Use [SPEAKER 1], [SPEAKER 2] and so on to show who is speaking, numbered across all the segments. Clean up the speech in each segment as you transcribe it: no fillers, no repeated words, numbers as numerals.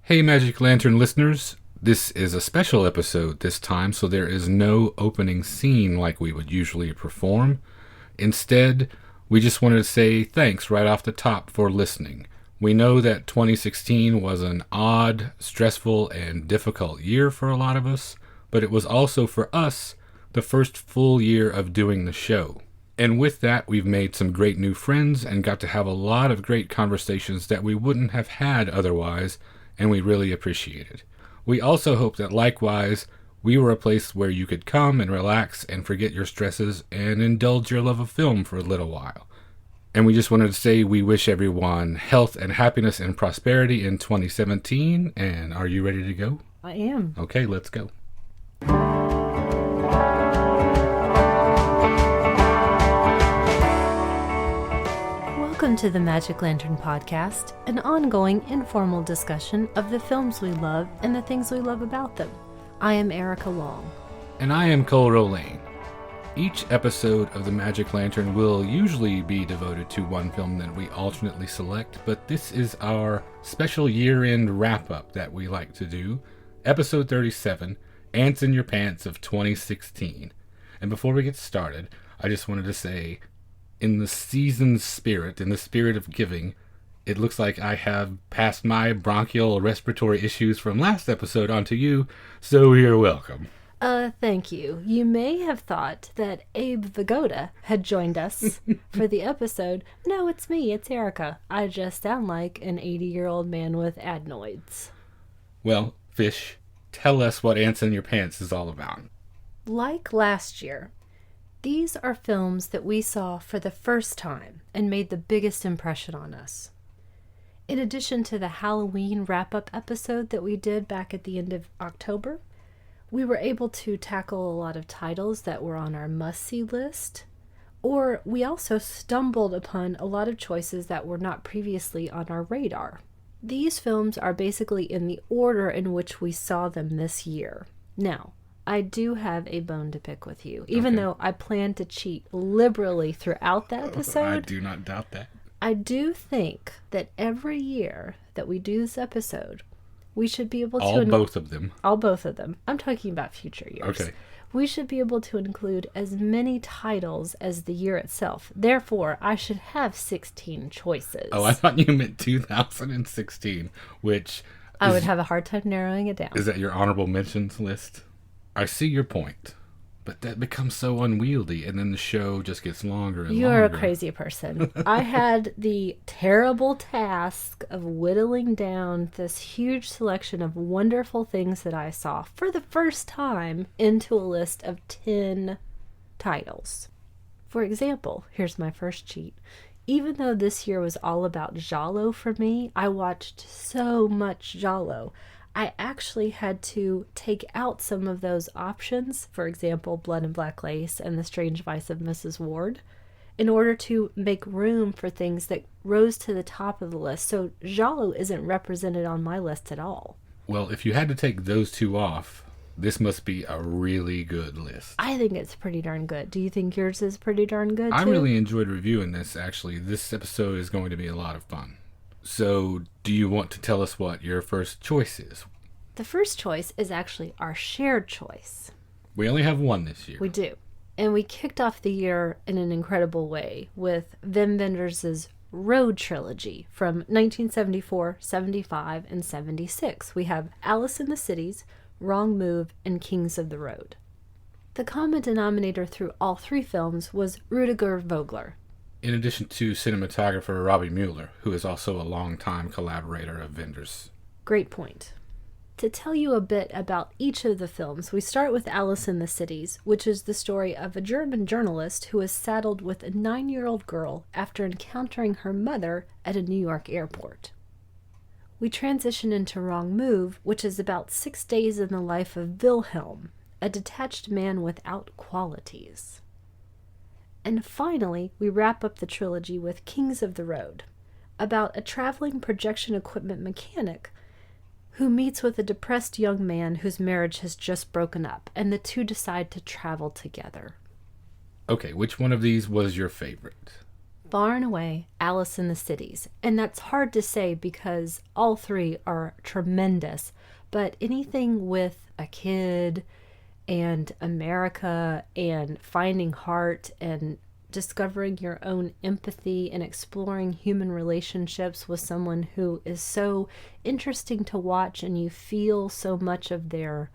[SPEAKER 1] Hey, Magic Lantern listeners. This is a special episode this time, so there is no opening scene like we would usually perform. Instead, we just wanted to say thanks right off the top for listening. We know that 2016 was an odd, stressful, and difficult year for a lot of us, but it was also for us the first full year of doing the show. And with that, we've made some great new friends and got to have a lot of great conversations that we wouldn't have had otherwise, and we really appreciate it. We also hope that likewise, we were a place where you could come and relax and forget your stresses and indulge your love of film for a little while. And we just wanted to say we wish everyone health and happiness and prosperity in 2017. And are you ready to go?
[SPEAKER 2] I am.
[SPEAKER 1] Okay, let's go.
[SPEAKER 2] Welcome to the Magic Lantern Podcast, an ongoing informal discussion of the films we love and the things we love about them. I am Erica Long.
[SPEAKER 1] And I am Cole Rolane. Each episode of the Magic Lantern will usually be devoted to one film that we alternately select, but this is our special year-end wrap-up that we like to do, episode 37, Ants in Your Pants of 2016. And before we get started, I just wanted to say, in the season's spirit, in the spirit of giving, it looks like I have passed my bronchial respiratory issues from last episode onto you, so you're welcome.
[SPEAKER 2] Thank you. You may have thought that Abe Vigoda had joined us for the episode. No, it's me. It's Erica. I just sound like an 80-year-old man with adenoids.
[SPEAKER 1] Well, Fish, tell us what Ants in Your Pants is all about.
[SPEAKER 2] Like last year, these are films that we saw for the first time and made the biggest impression on us. In addition to the Halloween wrap-up episode that we did back at the end of October, we were able to tackle a lot of titles that were on our must-see list, or we also stumbled upon a lot of choices that were not previously on our radar. These films are basically in the order in which we saw them this year. Now, I do have a bone to pick with you, even though I plan to cheat liberally throughout the episode.
[SPEAKER 1] I do not doubt that.
[SPEAKER 2] I do think that every year that we do this episode, we should be able to...
[SPEAKER 1] both of them.
[SPEAKER 2] All both of them. I'm talking about future years.
[SPEAKER 1] Okay.
[SPEAKER 2] We should be able to include as many titles as the year itself. Therefore, I should have 16 choices.
[SPEAKER 1] Oh, I thought you meant 2016, which...
[SPEAKER 2] I would have a hard time narrowing it down.
[SPEAKER 1] Is that your honorable mentions list? I see your point, but that becomes so unwieldy, and then the show just gets longer and longer.
[SPEAKER 2] You're a crazy person. I had the terrible task of whittling down this huge selection of wonderful things that I saw for the first time into a list of 10 titles. For example, here's my first cheat. Even though this year was all about Giallo for me, I watched so much Giallo. I actually had to take out some of those options, for example, Blood and Black Lace and The Strange Vice of Mrs. Ward, in order to make room for things that rose to the top of the list. So Giallo isn't represented on my list at all.
[SPEAKER 1] Well, if you had to take those two off, this must be a really good list.
[SPEAKER 2] I think it's pretty darn good. Do you think yours is pretty darn good, too?
[SPEAKER 1] I really enjoyed reviewing this, actually. This episode is going to be a lot of fun. So, do you want to tell us what your first choice is?
[SPEAKER 2] The first choice is actually our shared choice.
[SPEAKER 1] We only have one this year.
[SPEAKER 2] We do. And we kicked off the year in an incredible way with Wim Wenders' Road Trilogy from 1974, 75, and 76. We have Alice in the Cities, Wrong Move, and Kings of the Road. The common denominator through all three films was Rudiger Vogler.
[SPEAKER 1] In addition to cinematographer Robbie Mueller, who is also a longtime collaborator of Wenders.
[SPEAKER 2] Great point. To tell you a bit about each of the films, we start with Alice in the Cities, which is the story of a German journalist who is saddled with a 9-year-old girl after encountering her mother at a New York airport. We transition into Wrong Move, which is about 6 days in the life of Wilhelm, a detached man without qualities. And finally, we wrap up the trilogy with Kings of the Road, about a traveling projection equipment mechanic who meets with a depressed young man whose marriage has just broken up, and the two decide to travel together.
[SPEAKER 1] Okay, which one of these was your favorite?
[SPEAKER 2] far and away Alice in the Cities. And that's hard to say because all three are tremendous. But anything with a kid and America and finding heart and discovering your own empathy and exploring human relationships with someone who is so interesting to watch, and you feel so much of their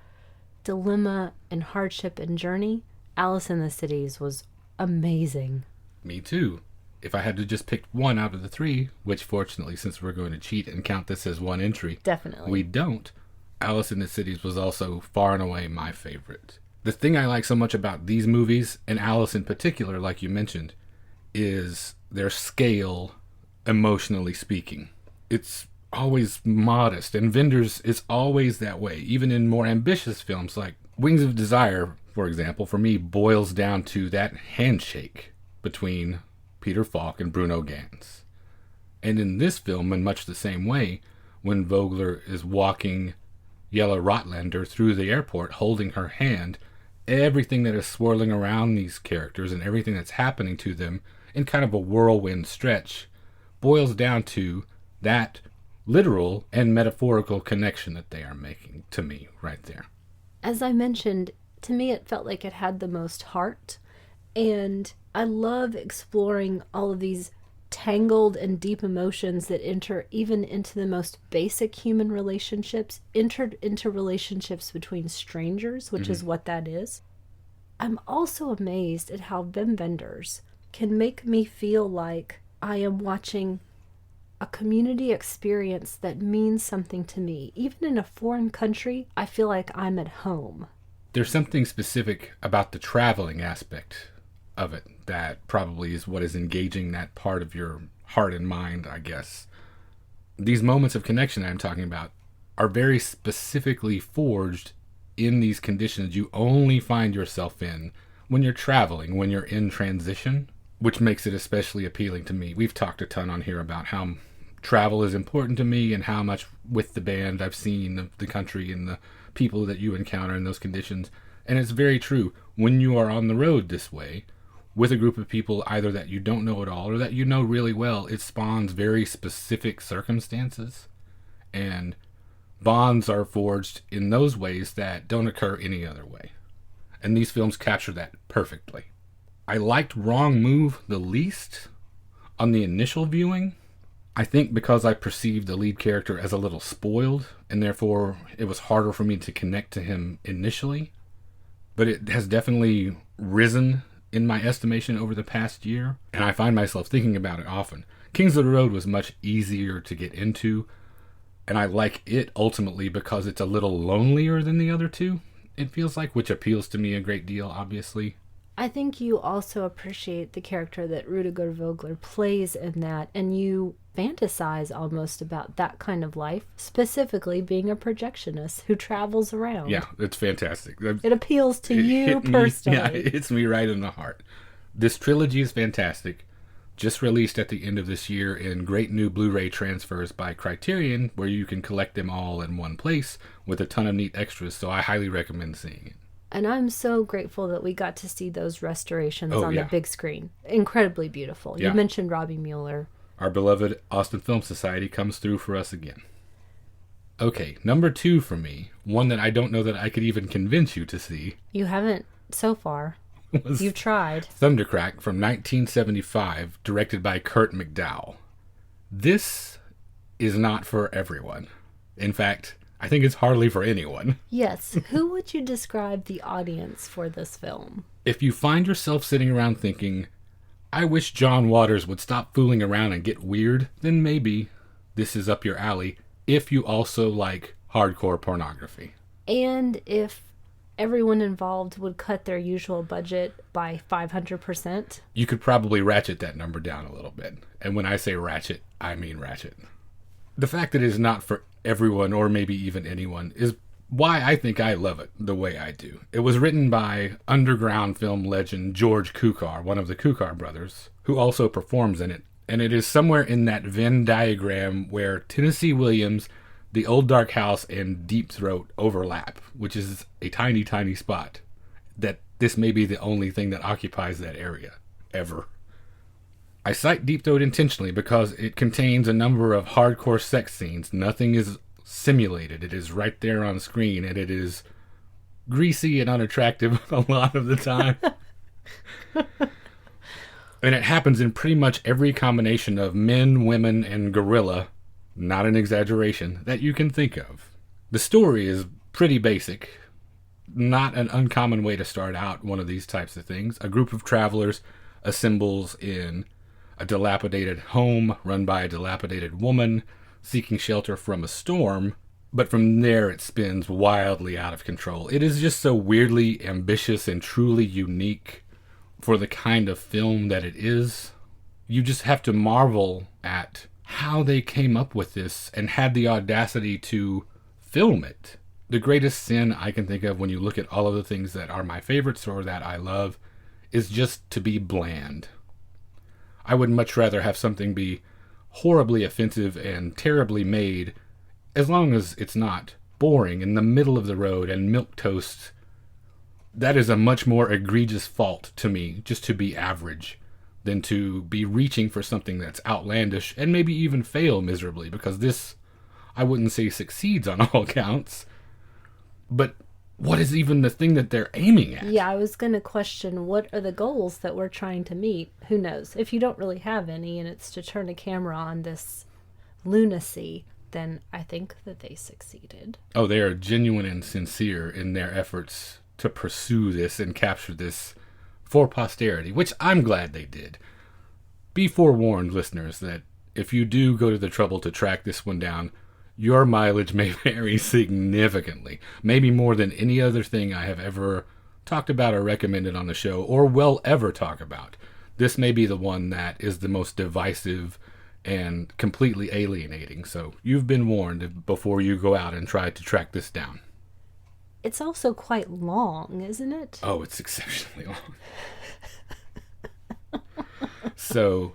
[SPEAKER 2] dilemma and hardship and journey, Alice in the Cities was amazing.
[SPEAKER 1] Me too. If I had to just pick one out of the three, which fortunately, since we're going to cheat and count this as one entry,
[SPEAKER 2] Definitely.
[SPEAKER 1] we don't, Alice in the Cities was also far and away my favorite. The thing I like so much about these movies, and Alice in particular, like you mentioned, is their scale, emotionally speaking. It's always modest, and Wenders is always that way, even in more ambitious films like Wings of Desire, for example, for me, boils down to that handshake between Peter Falk and Bruno Ganz. And in this film, in much the same way, when Vogler is walking Jelle Rotlander through the airport holding her hand, everything that is swirling around these characters and everything that's happening to them in kind of a whirlwind stretch boils down to that literal and metaphorical connection that they are making to me right there.
[SPEAKER 2] As I mentioned, to me it felt like it had the most heart, and I love exploring all of these tangled and deep emotions that enter even into the most basic human relationships, entered into relationships between strangers, which is what that is. I'm also amazed at how Wim Wenders can make me feel like I am watching a community experience that means something to me. Even in a foreign country, I feel like I'm at home.
[SPEAKER 1] There's something specific about the traveling aspect of it that probably is what is engaging that part of your heart and mind, I guess. These moments of connection that I'm talking about are very specifically forged in these conditions you only find yourself in when you're traveling, when you're in transition, which makes it especially appealing to me. We've talked a ton on here about how travel is important to me and how much with the band I've seen the country and the people that you encounter in those conditions. And it's very true. When you are on the road this way, with a group of people either that you don't know at all or that you know really well, it spawns very specific circumstances. And bonds are forged in those ways that don't occur any other way. And these films capture that perfectly. I liked Wrong Move the least on the initial viewing. I think because I perceived the lead character as a little spoiled, and therefore it was harder for me to connect to him initially. But it has definitely risen in my estimation over the past year, and I find myself thinking about it often. Kings of the Road was much easier to get into, and I like it ultimately because it's a little lonelier than the other two, it feels like, which appeals to me a great deal, obviously.
[SPEAKER 2] I think you also appreciate the character that Rudiger Vogler plays in that, and you fantasize almost about that kind of life, specifically being a projectionist who travels around.
[SPEAKER 1] Yeah, it's fantastic.
[SPEAKER 2] It appeals to you personally.
[SPEAKER 1] Yeah, it hits me right in the heart. This trilogy is fantastic. Just released at the end of this year in great new Blu-ray transfers by Criterion, where you can collect them all in one place with a ton of neat extras, so I highly recommend seeing it.
[SPEAKER 2] And I'm so grateful that we got to see those restorations on the big screen. Incredibly beautiful. You mentioned Robbie Mueller.
[SPEAKER 1] Our beloved Austin Film Society comes through for us again. Okay, number 2 for me, one that I don't know that I could even convince you to see.
[SPEAKER 2] You haven't so far. You've tried.
[SPEAKER 1] Thundercrack from 1975, directed by Kurt McDowell. This is not for everyone. In fact, I think it's hardly for anyone.
[SPEAKER 2] Yes. Who would you describe the audience for this film?
[SPEAKER 1] If you find yourself sitting around thinking, I wish John Waters would stop fooling around and get weird, then maybe this is up your alley if you also like hardcore pornography.
[SPEAKER 2] And if everyone involved would cut their usual budget by 500%.
[SPEAKER 1] You could probably ratchet that number down a little bit. And when I say ratchet, I mean ratchet. The fact that it is not for everyone, or maybe even anyone, is why I think I love it the way I do. It was written by underground film legend George Cukor, one of the Cukor brothers, who also performs in it. And it is somewhere in that Venn diagram where Tennessee Williams, The Old Dark House, and Deep Throat overlap, which is a tiny, tiny spot. That this may be the only thing that occupies that area, ever. I cite Deep Throat intentionally because it contains a number of hardcore sex scenes. Nothing is simulated. It is right there on screen, and it is greasy and unattractive a lot of the time. And it happens in pretty much every combination of men, women, and gorilla, not an exaggeration, that you can think of. The story is pretty basic. Not an uncommon way to start out one of these types of things. A group of travelers assembles in a dilapidated home run by a dilapidated woman seeking shelter from a storm, but from there it spins wildly out of control. It is just so weirdly ambitious and truly unique for the kind of film that it is. You just have to marvel at how they came up with this and had the audacity to film it. The greatest sin I can think of when you look at all of the things that are my favorites or that I love is just to be bland. I would much rather have something be horribly offensive and terribly made, as long as it's not boring in the middle of the road and milquetoast. That is a much more egregious fault to me, just to be average, than to be reaching for something that's outlandish and maybe even fail miserably, because this, I wouldn't say succeeds on all counts, but what is even the thing that they're aiming at?
[SPEAKER 2] Yeah, I was going to question, what are the goals that we're trying to meet? Who knows? If you don't really have any and it's to turn a camera on this lunacy, then I think that they succeeded.
[SPEAKER 1] Oh, they are genuine and sincere in their efforts to pursue this and capture this for posterity, which I'm glad they did. Be forewarned, listeners, that if you do go to the trouble to track this one down, your mileage may vary significantly, maybe more than any other thing I have ever talked about or recommended on the show, or will ever talk about. This may be the one that is the most divisive and completely alienating, so you've been warned before you go out and try to track this down.
[SPEAKER 2] It's also quite long, isn't it?
[SPEAKER 1] Oh, it's exceptionally long. So,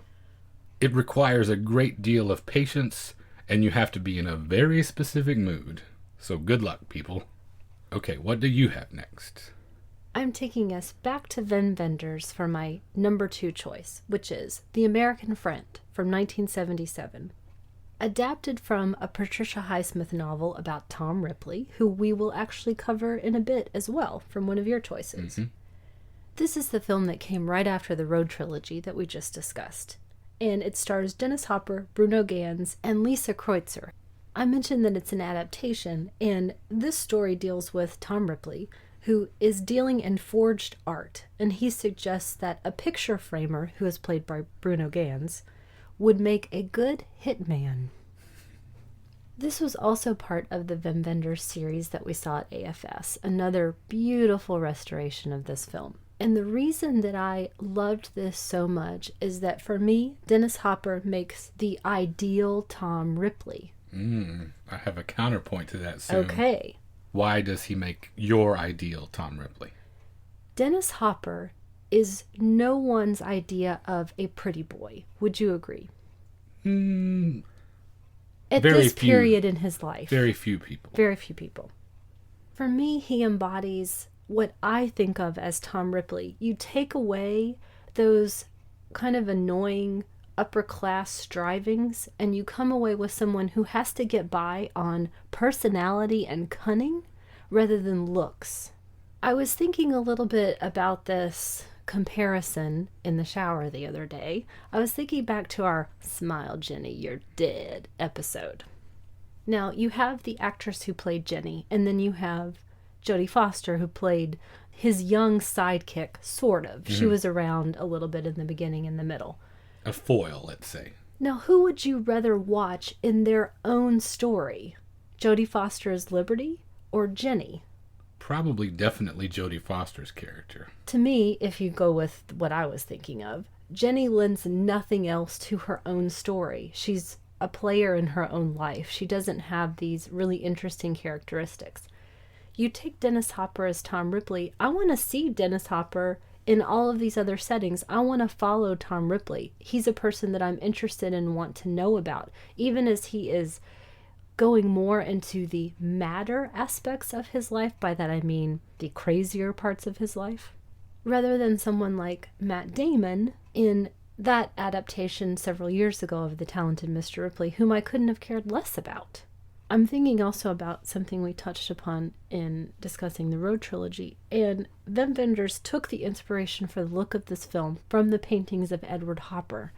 [SPEAKER 1] it requires a great deal of patience, and you have to be in a very specific mood. So good luck, people. Okay, what do you have next?
[SPEAKER 2] I'm taking us back to Wim Wenders for my number 2 choice, which is The American Friend from 1977. Adapted from a Patricia Highsmith novel about Tom Ripley, who we will actually cover in a bit as well, from one of your choices. Mm-hmm. This is the film that came right after the Road trilogy that we just discussed, and it stars Dennis Hopper, Bruno Ganz, and Lisa Kreutzer. I mentioned that it's an adaptation, and this story deals with Tom Ripley, who is dealing in forged art, and he suggests that a picture framer, who is played by Bruno Ganz, would make a good hitman. This was also part of the Wim Wenders series that we saw at AFS, another beautiful restoration of this film. And the reason that I loved this so much is that for me, Dennis Hopper makes the ideal Tom Ripley.
[SPEAKER 1] I have a counterpoint to that soon.
[SPEAKER 2] Okay.
[SPEAKER 1] Why does he make your ideal Tom Ripley?
[SPEAKER 2] Dennis Hopper is no one's idea of a pretty boy. Would you agree? At this period in his life.
[SPEAKER 1] Very few people.
[SPEAKER 2] Very few people. For me, he embodies what I think of as Tom Ripley. You take away those kind of annoying upper class strivings and you come away with someone who has to get by on personality and cunning rather than looks. I was thinking a little bit about this comparison in the shower the other day. I was thinking back to our Smile Jenny, You're Dead episode. Now, you have the actress who played Jenny, and then you have Jodie Foster, who played his young sidekick, sort of. Mm-hmm. She was around a little bit in the beginning and the middle.
[SPEAKER 1] A foil, let's say.
[SPEAKER 2] Now, who would you rather watch in their own story? Jodie Foster's Liberty or Jenny?
[SPEAKER 1] Probably definitely Jodie Foster's character.
[SPEAKER 2] To me, if you go with what I was thinking of, Jenny lends nothing else to her own story. She's a player in her own life. She doesn't have these really interesting characteristics. You take Dennis Hopper as Tom Ripley. I want to see Dennis Hopper in all of these other settings. I want to follow Tom Ripley. He's a person that I'm interested in and want to know about, even as he is going more into the madder aspects of his life. By that I mean the crazier parts of his life. Rather than someone like Matt Damon in that adaptation several years ago of The Talented Mr. Ripley, whom I couldn't have cared less about. I'm thinking also about something we touched upon in discussing the Road Trilogy, and Wim Wenders took the inspiration for the look of this film from the paintings of Edward Hopper.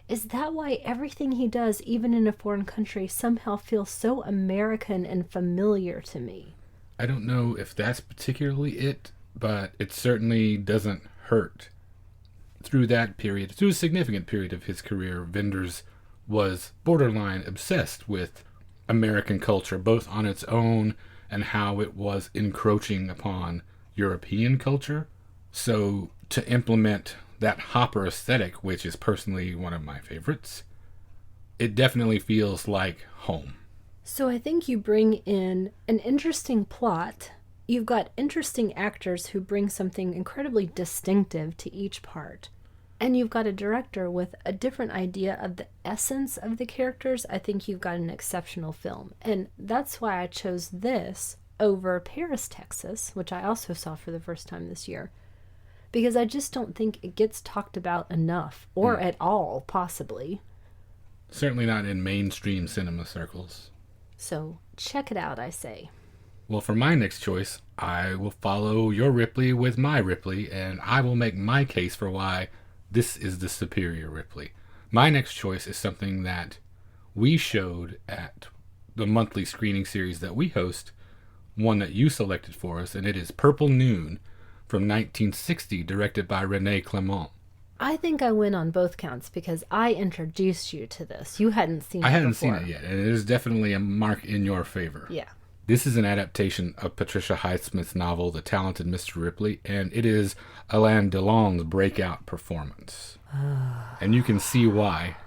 [SPEAKER 2] Is that why everything he does, even in a foreign country, somehow feels so American and familiar to me?
[SPEAKER 1] I don't know if that's particularly it, but it certainly doesn't hurt. Through that period, through a significant period of his career, Wenders was borderline obsessed with American culture, both on its own and how it was encroaching upon European culture. So to implement that Hopper aesthetic, which is personally one of my favorites, it definitely feels like home.
[SPEAKER 2] So I think you bring in an interesting plot. You've got interesting actors who bring something incredibly distinctive to each part. And you've got a director with a different idea of the essence of the characters. I think you've got an exceptional film. And that's why I chose this over Paris, Texas, which I also saw for the first time this year. Because I just don't think it gets talked about enough, or at all, possibly.
[SPEAKER 1] Certainly not in mainstream cinema circles.
[SPEAKER 2] So check it out, I say.
[SPEAKER 1] Well, for my next choice, I will follow your Ripley with my Ripley, and I will make my case for why this is the superior Ripley. My next choice is something that we showed at the monthly screening series that we host, one that you selected for us, and it is Purple Noon from 1960, directed by René Clément.
[SPEAKER 2] I think I win on both counts because I introduced you to this. You hadn't seen it
[SPEAKER 1] I hadn't
[SPEAKER 2] before.
[SPEAKER 1] seen it yet, and it is definitely a mark in your favor.
[SPEAKER 2] Yeah.
[SPEAKER 1] This is an adaptation of Patricia Highsmith's novel, The Talented Mr. Ripley, and it is Alain Delon's breakout performance. And you can see why.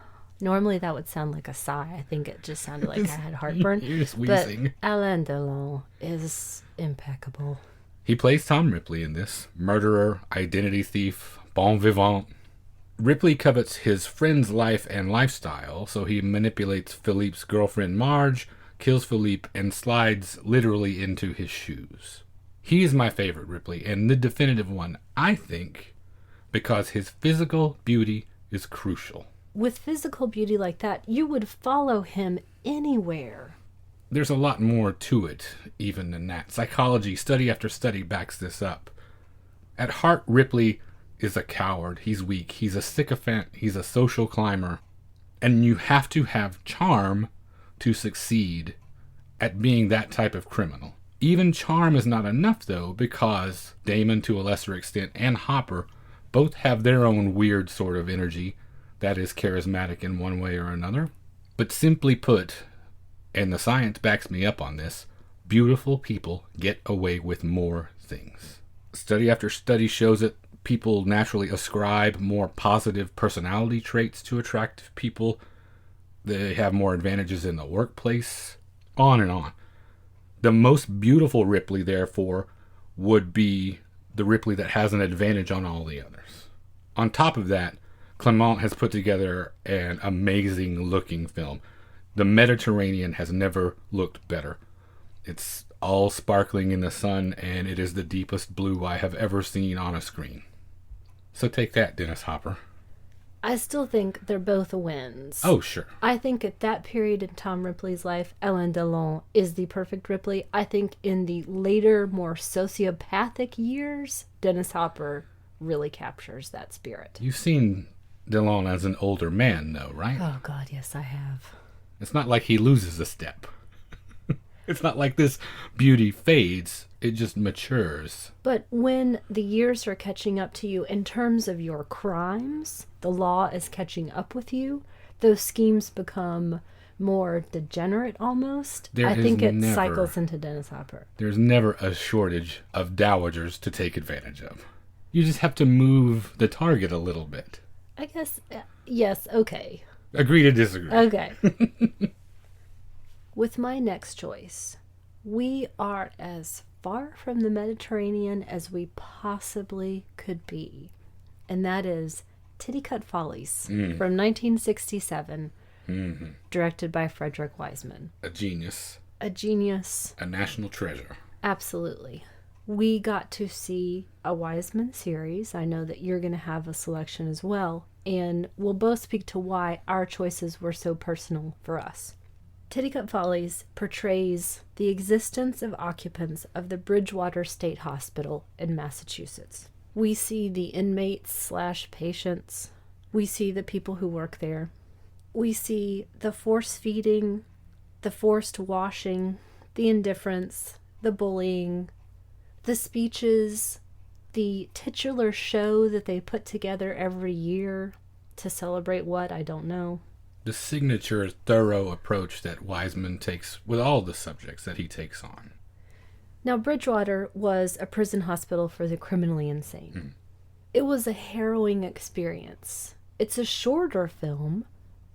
[SPEAKER 2] Normally that would sound like a sigh. I think it just sounded like I had heartburn.
[SPEAKER 1] You're just wheezing.
[SPEAKER 2] But Alain Delon is impeccable.
[SPEAKER 1] He plays Tom Ripley in this. Murderer, identity thief, bon vivant. Ripley covets his friend's life and lifestyle, so he manipulates Philippe's girlfriend Marge, kills Philippe, and slides literally into his shoes. He is my favorite Ripley, and the definitive one, I think, because his physical beauty is crucial.
[SPEAKER 2] With physical beauty like that, you would follow him anywhere.
[SPEAKER 1] There's a lot more to it, even than that. Psychology, study after study, backs this up. At heart, Ripley is a coward. He's weak. He's a sycophant. He's a social climber. And you have to have charm to succeed at being that type of criminal. Even charm is not enough, though, because Damon, to a lesser extent, and Hopper both have their own weird sort of energy that is charismatic in one way or another. But simply put, and the science backs me up on this, beautiful people get away with more things. Study after study shows it. People naturally ascribe more positive personality traits to attractive people. They have more advantages in the workplace. On and on. The most beautiful Ripley, therefore, would be the Ripley that has an advantage on all the others. On top of that, Clément has put together an amazing looking film. The Mediterranean has never looked better. It's all sparkling in the sun, and it is the deepest blue I have ever seen on a screen. So take that, Dennis Hopper.
[SPEAKER 2] I still think they're both wins.
[SPEAKER 1] Oh, sure.
[SPEAKER 2] I think at that period in Tom Ripley's life, Alain Delon is the perfect Ripley. I think in the later, more sociopathic years, Dennis Hopper really captures that spirit.
[SPEAKER 1] You've seen Delon as an older man, though, right?
[SPEAKER 2] Oh, God, yes, I have.
[SPEAKER 1] It's not like he loses a step. It's not like this beauty fades. It just matures.
[SPEAKER 2] But when the years are catching up to you in terms of your crimes, the law is catching up with you, those schemes become more degenerate almost. I think it cycles into Dennis Hopper.
[SPEAKER 1] There's never a shortage of dowagers to take advantage of. You just have to move the target a little bit.
[SPEAKER 2] I guess, yes, okay.
[SPEAKER 1] Agree to disagree.
[SPEAKER 2] Okay. With my next choice, we are as far from the Mediterranean as we possibly could be. And that is Titicut Follies from 1967, directed by Frederick Wiseman.
[SPEAKER 1] A genius.
[SPEAKER 2] A genius.
[SPEAKER 1] A national treasure.
[SPEAKER 2] Absolutely. We got to see a Wiseman series. I know that you're going to have a selection as well. and we'll both speak to why our choices were so personal for us. Titicut Follies portrays the existence of occupants of the Bridgewater State Hospital in Massachusetts. We see the inmates/patients. We see the people who work there. We see the force feeding, the forced washing, the indifference, the bullying, the speeches, the titular show that they put together every year to celebrate what, I don't know.
[SPEAKER 1] The signature thorough approach that Wiseman takes with all the subjects that he takes on.
[SPEAKER 2] Now, Bridgewater was a prison hospital for the criminally insane. It was a harrowing experience. It's a shorter film.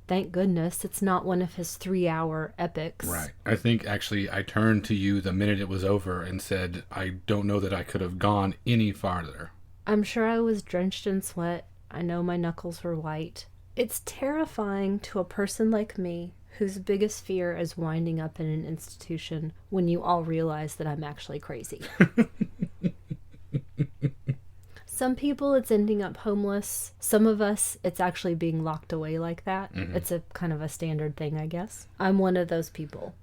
[SPEAKER 2] Thank goodness it's not one of his 3-hour epics.
[SPEAKER 1] Right. I think actually I turned to you the minute it was over and said, I don't know that I could have gone any farther.
[SPEAKER 2] I'm sure I was drenched in sweat. I know my knuckles were white. It's terrifying to a person like me whose biggest fear is winding up in an institution when you all realize that I'm actually crazy. Some people, it's ending up homeless. Some of us, it's actually being locked away like that. It's a kind of a standard thing, I guess. I'm one of those people.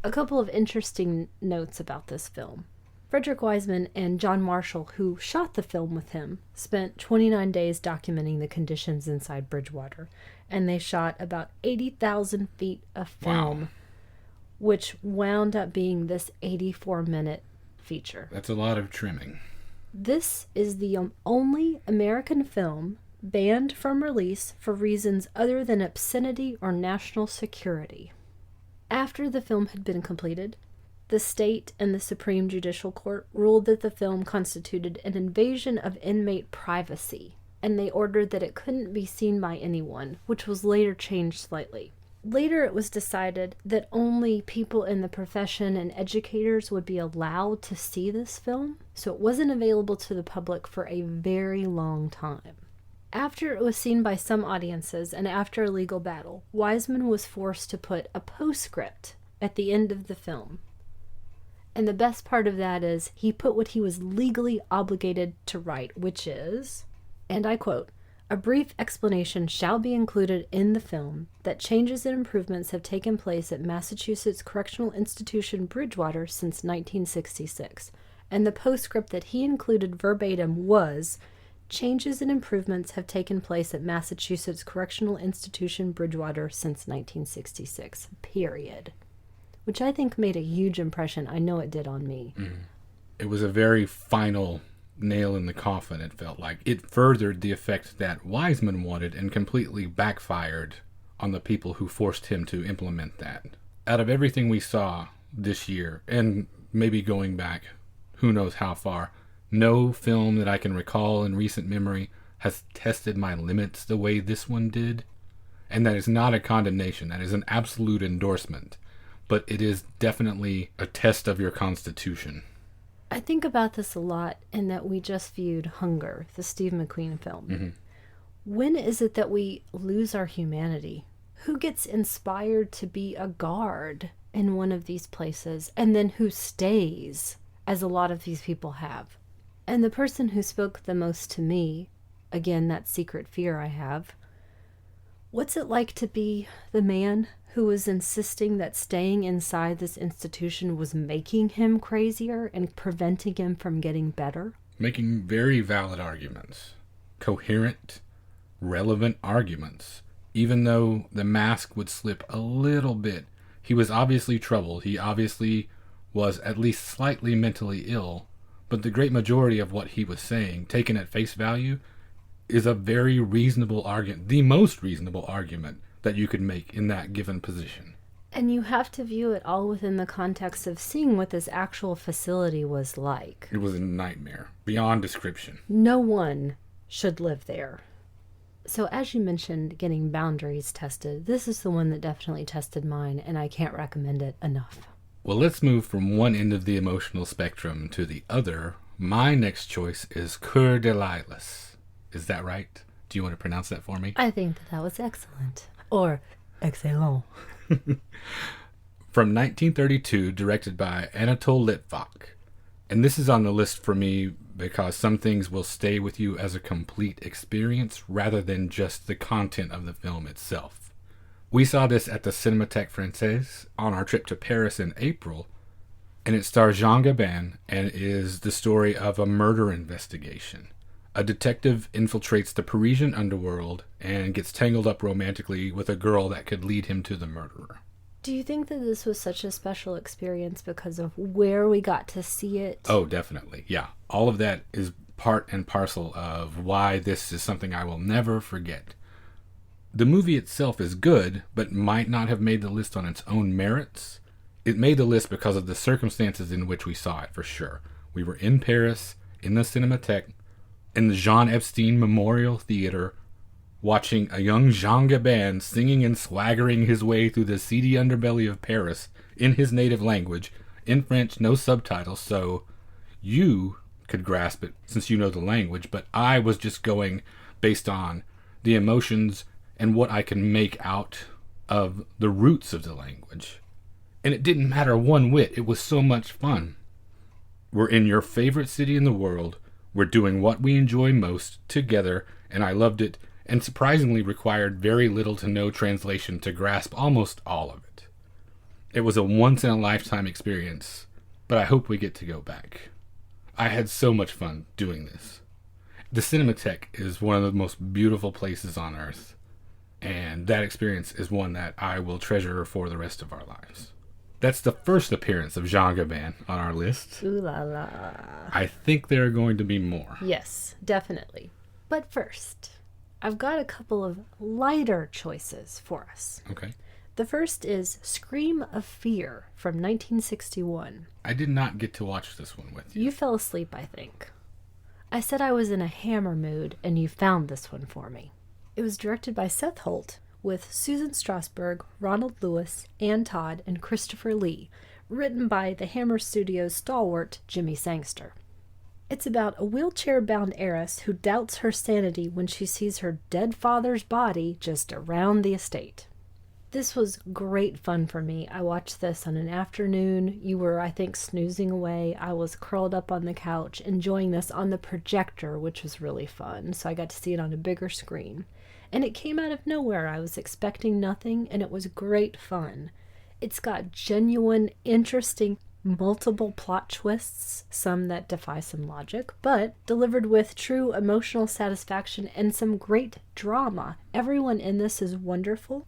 [SPEAKER 2] A couple of interesting notes about this film. Frederick Wiseman and John Marshall, who shot the film with him, spent 29 days documenting the conditions inside Bridgewater, and they shot about 80,000 feet of film, which wound up being this 84-minute feature.
[SPEAKER 1] That's a lot of trimming.
[SPEAKER 2] This is the only American film banned from release for reasons other than obscenity or national security. After the film had been completed, the state and the Supreme Judicial Court ruled that the film constituted an invasion of inmate privacy, and they ordered that it couldn't be seen by anyone, which was later changed slightly. Later it was decided that only people in the profession and educators would be allowed to see this film, so it wasn't available to the public for a very long time. After it was seen by some audiences and after a legal battle, Wiseman was forced to put a postscript at the end of the film. And the best part of that is he put what he was legally obligated to write, which is, and I quote, "A brief explanation shall be included in the film that changes and improvements have taken place at Massachusetts Correctional Institution Bridgewater since 1966." And the postscript that he included verbatim was, "Changes and improvements have taken place at Massachusetts Correctional Institution Bridgewater since 1966, period." Which I think made a huge impression. I know it did on me.
[SPEAKER 1] It was a very final nail in the coffin, it felt like. It furthered the effect that Wiseman wanted and completely backfired on the people who forced him to implement that. Out of everything we saw this year, and maybe going back who knows how far, no film that I can recall in recent memory has tested my limits the way this one did. And that is not a condemnation. That is an absolute endorsement. But it is definitely a test of your constitution.
[SPEAKER 2] I think about this a lot in that we just viewed Hunger, the Steve McQueen film. When is it that we lose our humanity? Who gets inspired to be a guard in one of these places, and then who stays, as a lot of these people have? And the person who spoke the most to me, again, that secret fear I have, what's it like to be the man who was insisting that staying inside this institution was making him crazier and preventing him from getting better?
[SPEAKER 1] Making very valid arguments. Coherent, relevant arguments. Even though the mask would slip a little bit, he was obviously troubled. He obviously was at least slightly mentally ill. But the great majority of what he was saying, taken at face value, is a very reasonable argument. The most reasonable argument that you could make in that given position.
[SPEAKER 2] And you have to view it all within the context of seeing what this actual facility was like.
[SPEAKER 1] It was a nightmare, beyond description.
[SPEAKER 2] No one should live there. So as you mentioned, getting boundaries tested, this is the one that definitely tested mine, and I can't recommend it enough.
[SPEAKER 1] Well, let's move from one end of the emotional spectrum to the other. My next choice is Coeur d'Alilus. Is that right? Do you want to pronounce that for me?
[SPEAKER 2] I think that was excellent. Or excellent.
[SPEAKER 1] From 1932, directed by Anatole Litvak. And this is on the list for me because some things will stay with you as a complete experience rather than just the content of the film itself. We saw this at the Cinémathèque Française on our trip to Paris in April, and it stars Jean Gabin and is the story of a murder investigation. A detective infiltrates the Parisian underworld and gets tangled up romantically with a girl that could lead him to the murderer.
[SPEAKER 2] Do you think that this was such a special experience because of where we got to see it?
[SPEAKER 1] Oh, definitely. Yeah. All of that is part and parcel of why this is something I will never forget. The movie itself is good, but might not have made the list on its own merits. It made the list because of the circumstances in which we saw it, for sure. We were in Paris, in the Cinémathèque, in the Jean Epstein Memorial Theater, watching a young Jean Gabin singing and swaggering his way through the seedy underbelly of Paris in his native language, in French, no subtitles, so you could grasp it since you know the language, but I was just going based on the emotions and what I can make out of the roots of the language. And it didn't matter one whit. It was so much fun. We're in your favorite city in the world. We're doing what we enjoy most together, and I loved it, and surprisingly required very little to no translation to grasp almost all of it. It was a once-in-a-lifetime experience, but I hope we get to go back. I had so much fun doing this. The Cinémathèque is one of the most beautiful places on earth, and that experience is one that I will treasure for the rest of our lives. That's the first appearance of Jean Gabin on our list.
[SPEAKER 2] Ooh la la.
[SPEAKER 1] I think there are going to be more.
[SPEAKER 2] Yes, definitely. But first, I've got a couple of lighter choices for us.
[SPEAKER 1] Okay.
[SPEAKER 2] The first is Scream of Fear from 1961.
[SPEAKER 1] I did not get to watch this one with you.
[SPEAKER 2] You fell asleep, I think. I said I was in a Hammer mood, and you found this one for me. It was directed by Seth Holt, with Susan Strasberg, Ronald Lewis, Ann Todd, and Christopher Lee, written by the Hammer Studios stalwart Jimmy Sangster. It's about a wheelchair-bound heiress who doubts her sanity when she sees her dead father's body just around the estate. This was great fun for me. I watched this on an afternoon. You were, I think, snoozing away. I was curled up on the couch, enjoying this on the projector, which was really fun, so I got to see it on a bigger screen. And it came out of nowhere. I was expecting nothing, and it was great fun. It's got genuine, interesting, multiple plot twists, some that defy some logic, but delivered with true emotional satisfaction and some great drama. Everyone in this is wonderful.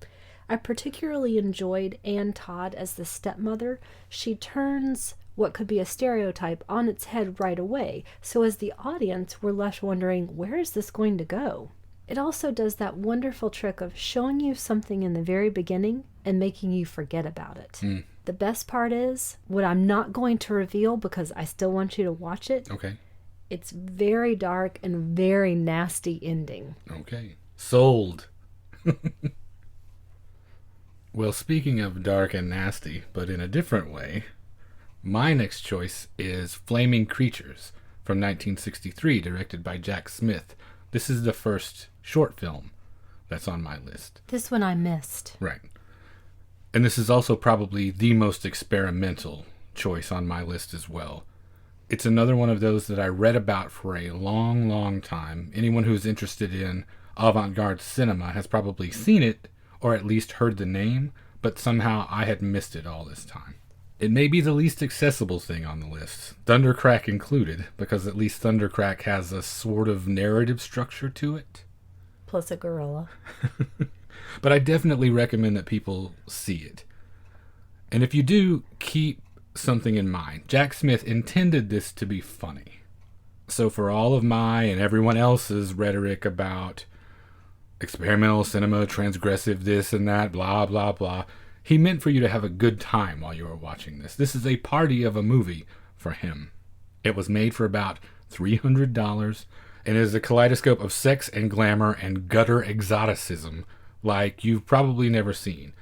[SPEAKER 2] I particularly enjoyed Ann Todd as the stepmother. She turns what could be a stereotype on its head right away, so as the audience, we're left wondering, where is this going to go? It also does that wonderful trick of showing you something in the very beginning and making you forget about it. The best part is, what I'm not going to reveal because I still want you to watch it.
[SPEAKER 1] Okay.
[SPEAKER 2] It's very dark and very nasty ending.
[SPEAKER 1] Okay. Sold. Well, speaking of dark and nasty, but in a different way, my next choice is Flaming Creatures from 1963, directed by Jack Smith. This is the first short film that's on my list.
[SPEAKER 2] This one I missed.
[SPEAKER 1] Right. And this is also probably the most experimental choice on my list as well. It's another one of those that I read about for a long, long time. Anyone who's interested in avant-garde cinema has probably seen it, or at least heard the name, but somehow I had missed it all this time. It may be the least accessible thing on the list, Thundercrack included, because at least Thundercrack has a sort of narrative structure to it.
[SPEAKER 2] Plus a gorilla.
[SPEAKER 1] But I definitely recommend that people see it. And if you do, keep something in mind. Jack Smith intended this to be funny. So for all of my and everyone else's rhetoric about experimental cinema, transgressive this and that, blah, blah, blah, he meant for you to have a good time while you were watching this. This is a party of a movie for him. It was made for about $300 and is a kaleidoscope of sex and glamour and gutter exoticism like you've probably never seen.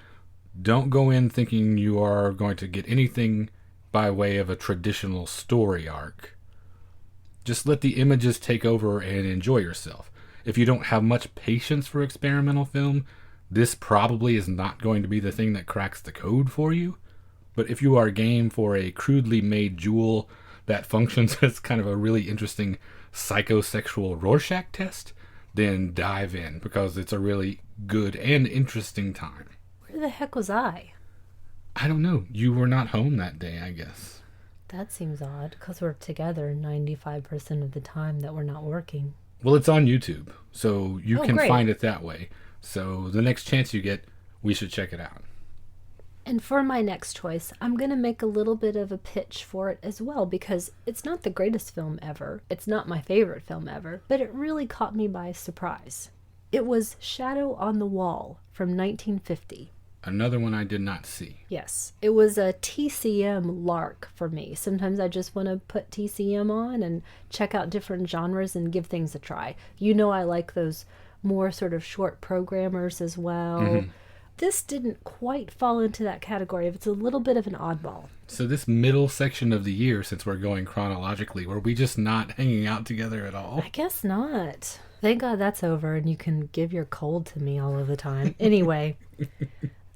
[SPEAKER 1] Don't go in thinking you are going to get anything by way of a traditional story arc. Just let the images take over and enjoy yourself. If you don't have much patience for experimental film, this probably is not going to be the thing that cracks the code for you. But if you are game for a crudely made jewel that functions as kind of a really interesting psychosexual Rorschach test, then dive in, because it's a really good and interesting time.
[SPEAKER 2] Where the heck was I?
[SPEAKER 1] I don't know. You were not home that day, I guess.
[SPEAKER 2] That seems odd, because we're together 95% of the time that we're not working.
[SPEAKER 1] Well, it's on YouTube, so you can
[SPEAKER 2] great.
[SPEAKER 1] find it that way. So the next chance you get, we should check it out.
[SPEAKER 2] And for my next choice, I'm going to make a little bit of a pitch for it as well, because it's not the greatest film ever. It's not my favorite film ever, but it really caught me by surprise. It was Shadow on the Wall from 1950.
[SPEAKER 1] Another one I did not see.
[SPEAKER 2] Yes, it was a TCM lark for me. Sometimes I just want to put TCM on and check out different genres and give things a try. You know, I like those more sort of short programmers as well. Mm-hmm. This didn't quite fall into that category. It's a little bit of an oddball.
[SPEAKER 1] So this middle section of the year, since we're going chronologically, were we just not hanging out together at all?
[SPEAKER 2] I guess not. Thank God that's over and you can give your cold to me all of the time. Anyway,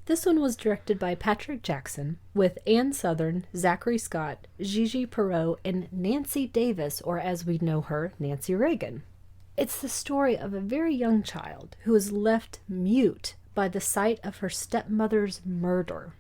[SPEAKER 2] this one was directed by Patrick Jackson with Ann Sothern, Zachary Scott, Gigi Perreault, and Nancy Davis, or as we know her, Nancy Reagan. It's the story of a very young child who is left mute by the sight of her stepmother's murder.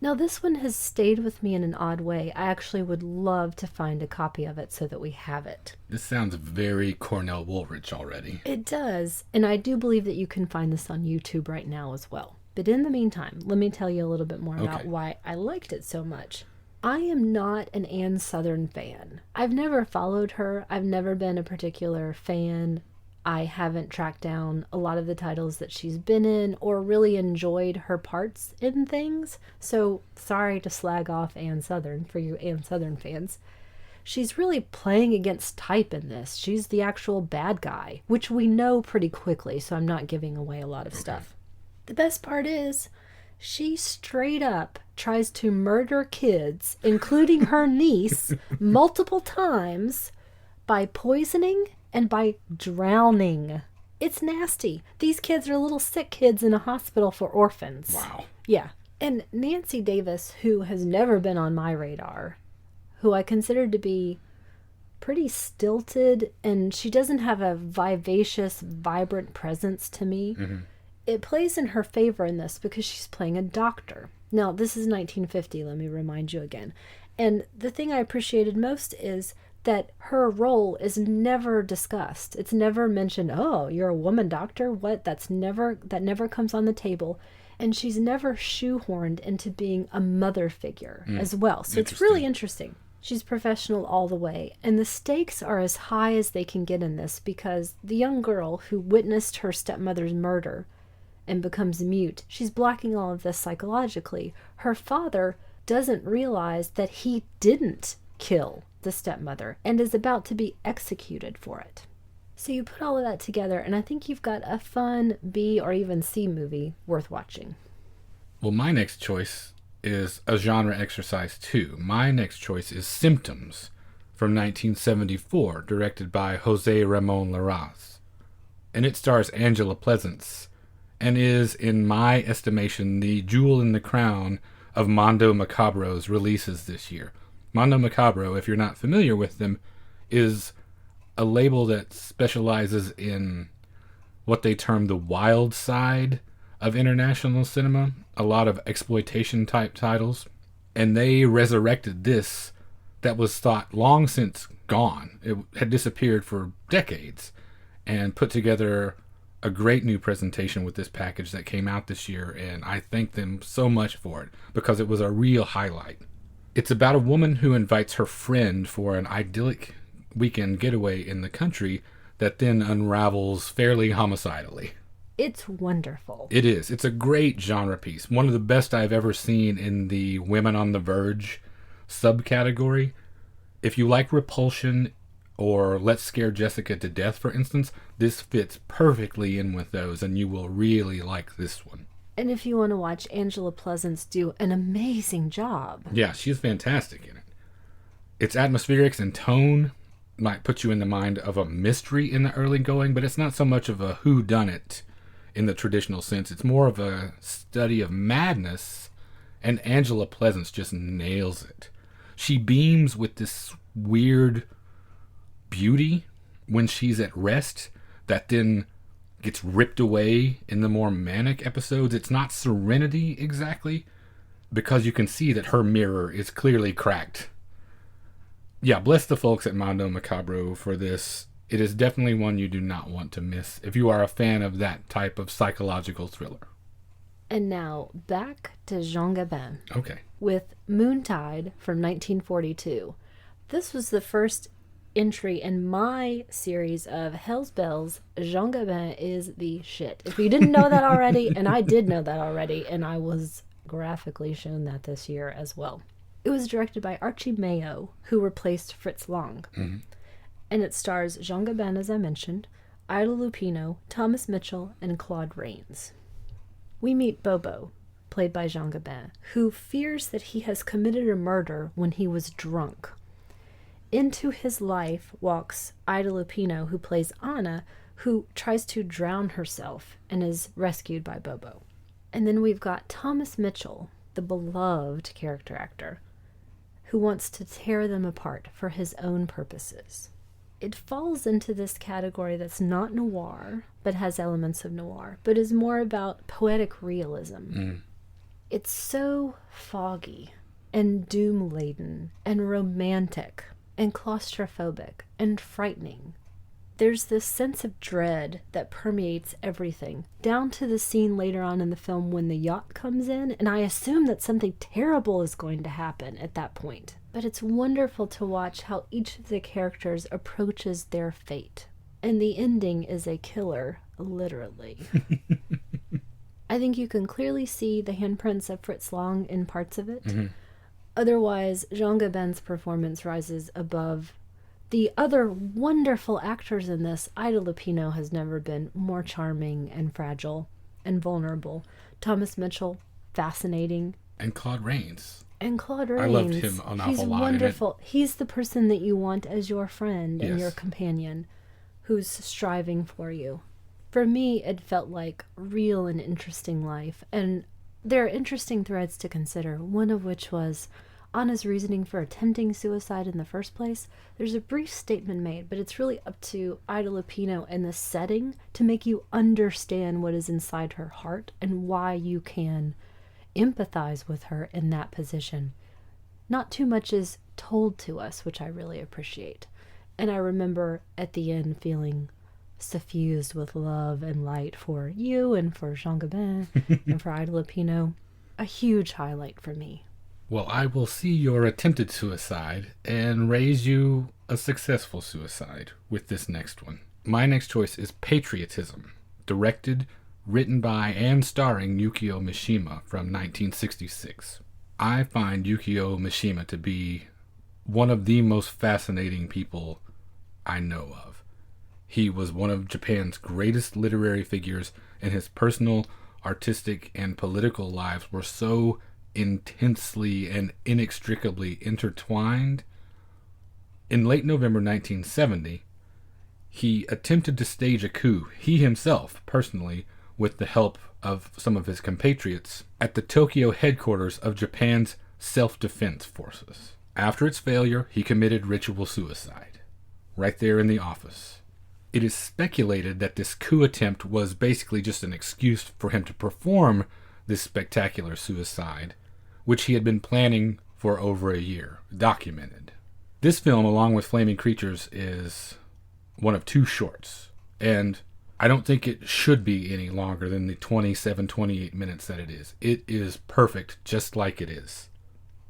[SPEAKER 2] Now, this one has stayed with me in an odd way. I actually would love to find a copy of it so that we have it.
[SPEAKER 1] This sounds very Cornell Woolrich already.
[SPEAKER 2] It does, and I do believe that you can find this on YouTube right now as well. But in the meantime, let me tell you a little bit more about why I liked it so much. I am not an Ann Sothern fan. I've never followed her. I've never been a particular fan. I haven't tracked down a lot of the titles that she's been in or really enjoyed her parts in things. So sorry to slag off Ann Sothern for you Ann Sothern fans. She's really playing against type in this. She's the actual bad guy, which we know pretty quickly, so I'm not giving away a lot of stuff. The best part is she straight up tries to murder kids, including her niece, multiple times by poisoning and by drowning. It's nasty. These kids are little sick kids in a hospital for orphans.
[SPEAKER 1] Wow.
[SPEAKER 2] Yeah. And Nancy Davis, who has never been on my radar, who I consider to be pretty stilted, and she doesn't have a vivacious, vibrant presence to me. Mm-hmm. It plays in her favor in this because she's playing a doctor. Now, this is 1950, let me remind you again. And the thing I appreciated most is that her role is never discussed. It's never mentioned, oh, you're a woman doctor? What? That never comes on the table. And she's never shoehorned into being a mother figure as well. So it's really interesting. She's professional all the way. And the stakes are as high as they can get in this because the young girl who witnessed her stepmother's murder and becomes mute, she's blocking all of this psychologically. Her father doesn't realize that he didn't kill the stepmother and is about to be executed for it. So you put all of that together and I think you've got a fun B or even C movie worth watching.
[SPEAKER 1] Well, my next choice is a genre exercise too. My next choice is Symptoms from 1974, directed by Jose Ramon Larraz. And it stars Angela Pleasance and is, in my estimation, the jewel in the crown of Mondo Macabro's releases this year. Mondo Macabro, if you're not familiar with them, is a label that specializes in what they term the wild side of international cinema, a lot of exploitation type titles, and they resurrected this that was thought long since gone. It had disappeared for decades, and put together a great new presentation with this package that came out this year, and I thank them so much for it because it was a real highlight. It's about a woman who invites her friend for an idyllic weekend getaway in the country that then unravels fairly homicidally.
[SPEAKER 2] It's wonderful.
[SPEAKER 1] It is. It's a great genre piece. One of the best I've ever seen in the Women on the Verge subcategory. If you like Repulsion or Let's Scare Jessica to Death, for instance, this fits perfectly in with those, and you will really like this one.
[SPEAKER 2] And if you want to watch Angela Pleasance do an amazing job.
[SPEAKER 1] Yeah, she's fantastic in it. Its atmospherics and tone might put you in the mind of a mystery in the early going, but it's not so much of a whodunit in the traditional sense. It's more of a study of madness, and Angela Pleasance just nails it. She beams with this weird beauty when she's at rest that then gets ripped away in the more manic episodes. It's not serenity exactly, because you can see that her mirror is clearly cracked. Yeah, bless the folks at Mondo Macabro for this. It is definitely one you do not want to miss if you are a fan of that type of psychological thriller.
[SPEAKER 2] And now back to Jean Gabin.
[SPEAKER 1] Okay.
[SPEAKER 2] With Moontide from 1942. This was the first entry in my series of Hell's Bells. Jean Gabin is the shit. If you didn't know that already, and I did know that already, and I was graphically shown that this year as well. It was directed by Archie Mayo, who replaced Fritz Lang. Mm-hmm. And it stars Jean Gabin, as I mentioned, Ida Lupino, Thomas Mitchell, and Claude Rains. We meet Bobo, played by Jean Gabin, who fears that he has committed a murder when he was drunk. Into his life walks Ida Lupino, who plays Anna, who tries to drown herself and is rescued by Bobo. And then we've got Thomas Mitchell, the beloved character actor, who wants to tear them apart for his own purposes. It falls into this category that's not noir, but has elements of noir, but is more about poetic realism. It's so foggy and doom-laden and romantic and claustrophobic and frightening. There's this sense of dread that permeates everything, down to the scene later on in the film when the yacht comes in, and I assume that something terrible is going to happen at that point. But it's wonderful to watch how each of the characters approaches their fate. And the ending is a killer, literally. I think you can clearly see the handprints of Fritz Lang in parts of it. Mm-hmm. Otherwise, Jean Gabin's performance rises above the other wonderful actors in this. Ida Lupino has never been more charming and fragile and vulnerable. Thomas Mitchell, fascinating.
[SPEAKER 1] And Claude Rains.
[SPEAKER 2] I
[SPEAKER 1] loved him an awful lot.
[SPEAKER 2] He's wonderful. He's the person that you want as your friend and your companion who's striving for you. For me, it felt like real and interesting life. And there are interesting threads to consider, one of which was Anna's reasoning for attempting suicide in the first place. There's a brief statement made, but it's really up to Ida Lupino and the setting to make you understand what is inside her heart and why you can empathize with her in that position. Not too much is told to us, which I really appreciate. And I remember at the end feeling suffused with love and light for you and for Jean Gabin and for Ida Lupino. A huge highlight for me.
[SPEAKER 1] Well, I will see your attempted suicide and raise you a successful suicide with this next one. My next choice is Patriotism, directed, written by, and starring Yukio Mishima from 1966. I find Yukio Mishima to be one of the most fascinating people I know of. He was one of Japan's greatest literary figures, and his personal, artistic, and political lives were so intensely and inextricably intertwined. In late November 1970, he attempted to stage a coup, he himself, personally, with the help of some of his compatriots, at the Tokyo headquarters of Japan's self-defense forces. After its failure, he committed ritual suicide, right there in the office. It is speculated that this coup attempt was basically just an excuse for him to perform this spectacular suicide, which he had been planning for over a year, documented. This film, along with Flaming Creatures, is one of two shorts, and I don't think it should be any longer than the 27-28 minutes that it is. It is perfect just like it is.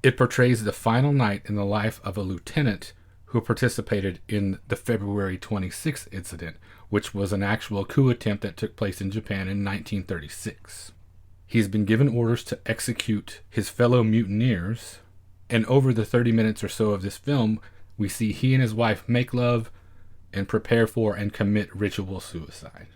[SPEAKER 1] It portrays the final night in the life of a lieutenant who participated in the February 26th incident, which was an actual coup attempt that took place in Japan in 1936. He's been given orders to execute his fellow mutineers, and over the 30 minutes or so of this film, we see he and his wife make love and prepare for and commit ritual suicide.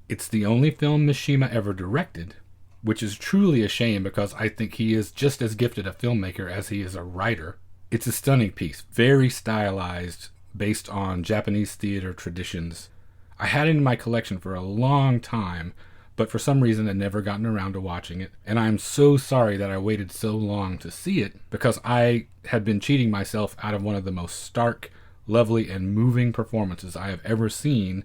[SPEAKER 1] It's the only film Mishima ever directed, which is truly a shame because I think he is just as gifted a filmmaker as he is a writer. It's a stunning piece, very stylized, based on Japanese theater traditions. I had it in my collection for a long time, but for some reason I'd never gotten around to watching it. And I'm so sorry that I waited so long to see it, because I had been cheating myself out of one of the most stark, lovely, and moving performances I have ever seen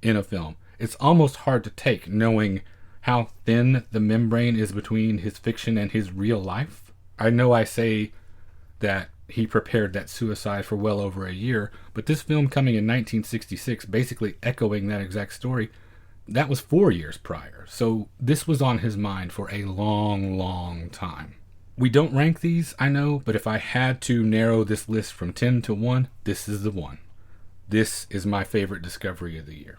[SPEAKER 1] in a film. It's almost hard to take, knowing how thin the membrane is between his fiction and his real life. I know I say that he prepared that suicide for well over a year, but this film coming in 1966, basically echoing that exact story, that was 4 years prior. So this was on his mind for a long, long time. We don't rank these, I know, but if I had to narrow this list from 10 to 1, this is the one. This is my favorite discovery of the year.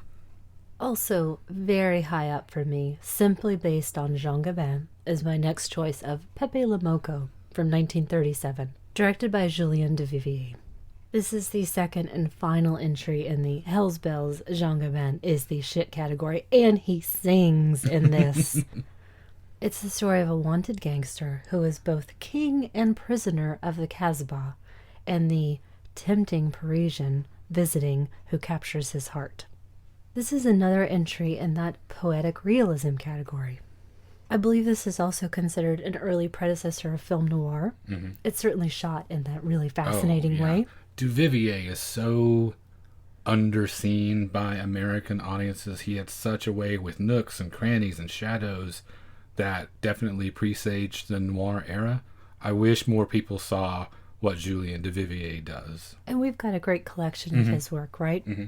[SPEAKER 2] Also, very high up for me, simply based on Jean Gabin, is my next choice of Pepe Le Moko from 1937, directed by Julien Duvivier. This is the second and final entry in the Hell's Bells Jean Gabin is the shit category, and he sings in this. It's the story of a wanted gangster who is both king and prisoner of the Casbah, and the tempting Parisian visiting who captures his heart. This is another entry in that poetic realism category. I believe this is also considered an early predecessor of film noir. Mm-hmm. It's certainly shot in that really fascinating way.
[SPEAKER 1] Duvivier is so underseen by American audiences. He had such a way with nooks and crannies and shadows that definitely presaged the noir era. I wish more people saw what Julien Duvivier does.
[SPEAKER 2] And we've got a great collection of his work, right? Mm-hmm.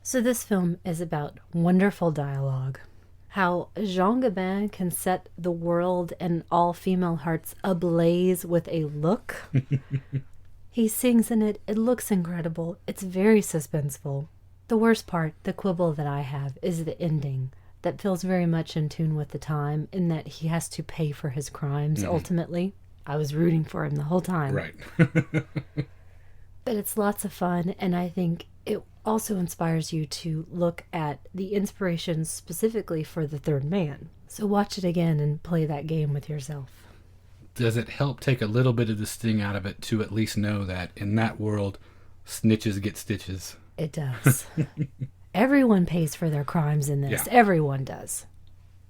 [SPEAKER 2] So this film is about wonderful dialogue. How Jean Gabin can set the world and all female hearts ablaze with a look. He sings in it. It looks incredible. It's very suspenseful. The worst part, the quibble that I have, is the ending. That feels very much in tune with the time, in that he has to pay for his crimes, ultimately. I was rooting for him the whole time.
[SPEAKER 1] Right.
[SPEAKER 2] But it's lots of fun, and I think it also inspires you to look at the inspirations specifically for The Third Man. So watch it again and play that game with yourself.
[SPEAKER 1] Does it help take a little bit of the sting out of it to at least know that in that world, snitches get stitches?
[SPEAKER 2] It does. Everyone pays for their crimes in this. Yeah. Everyone does.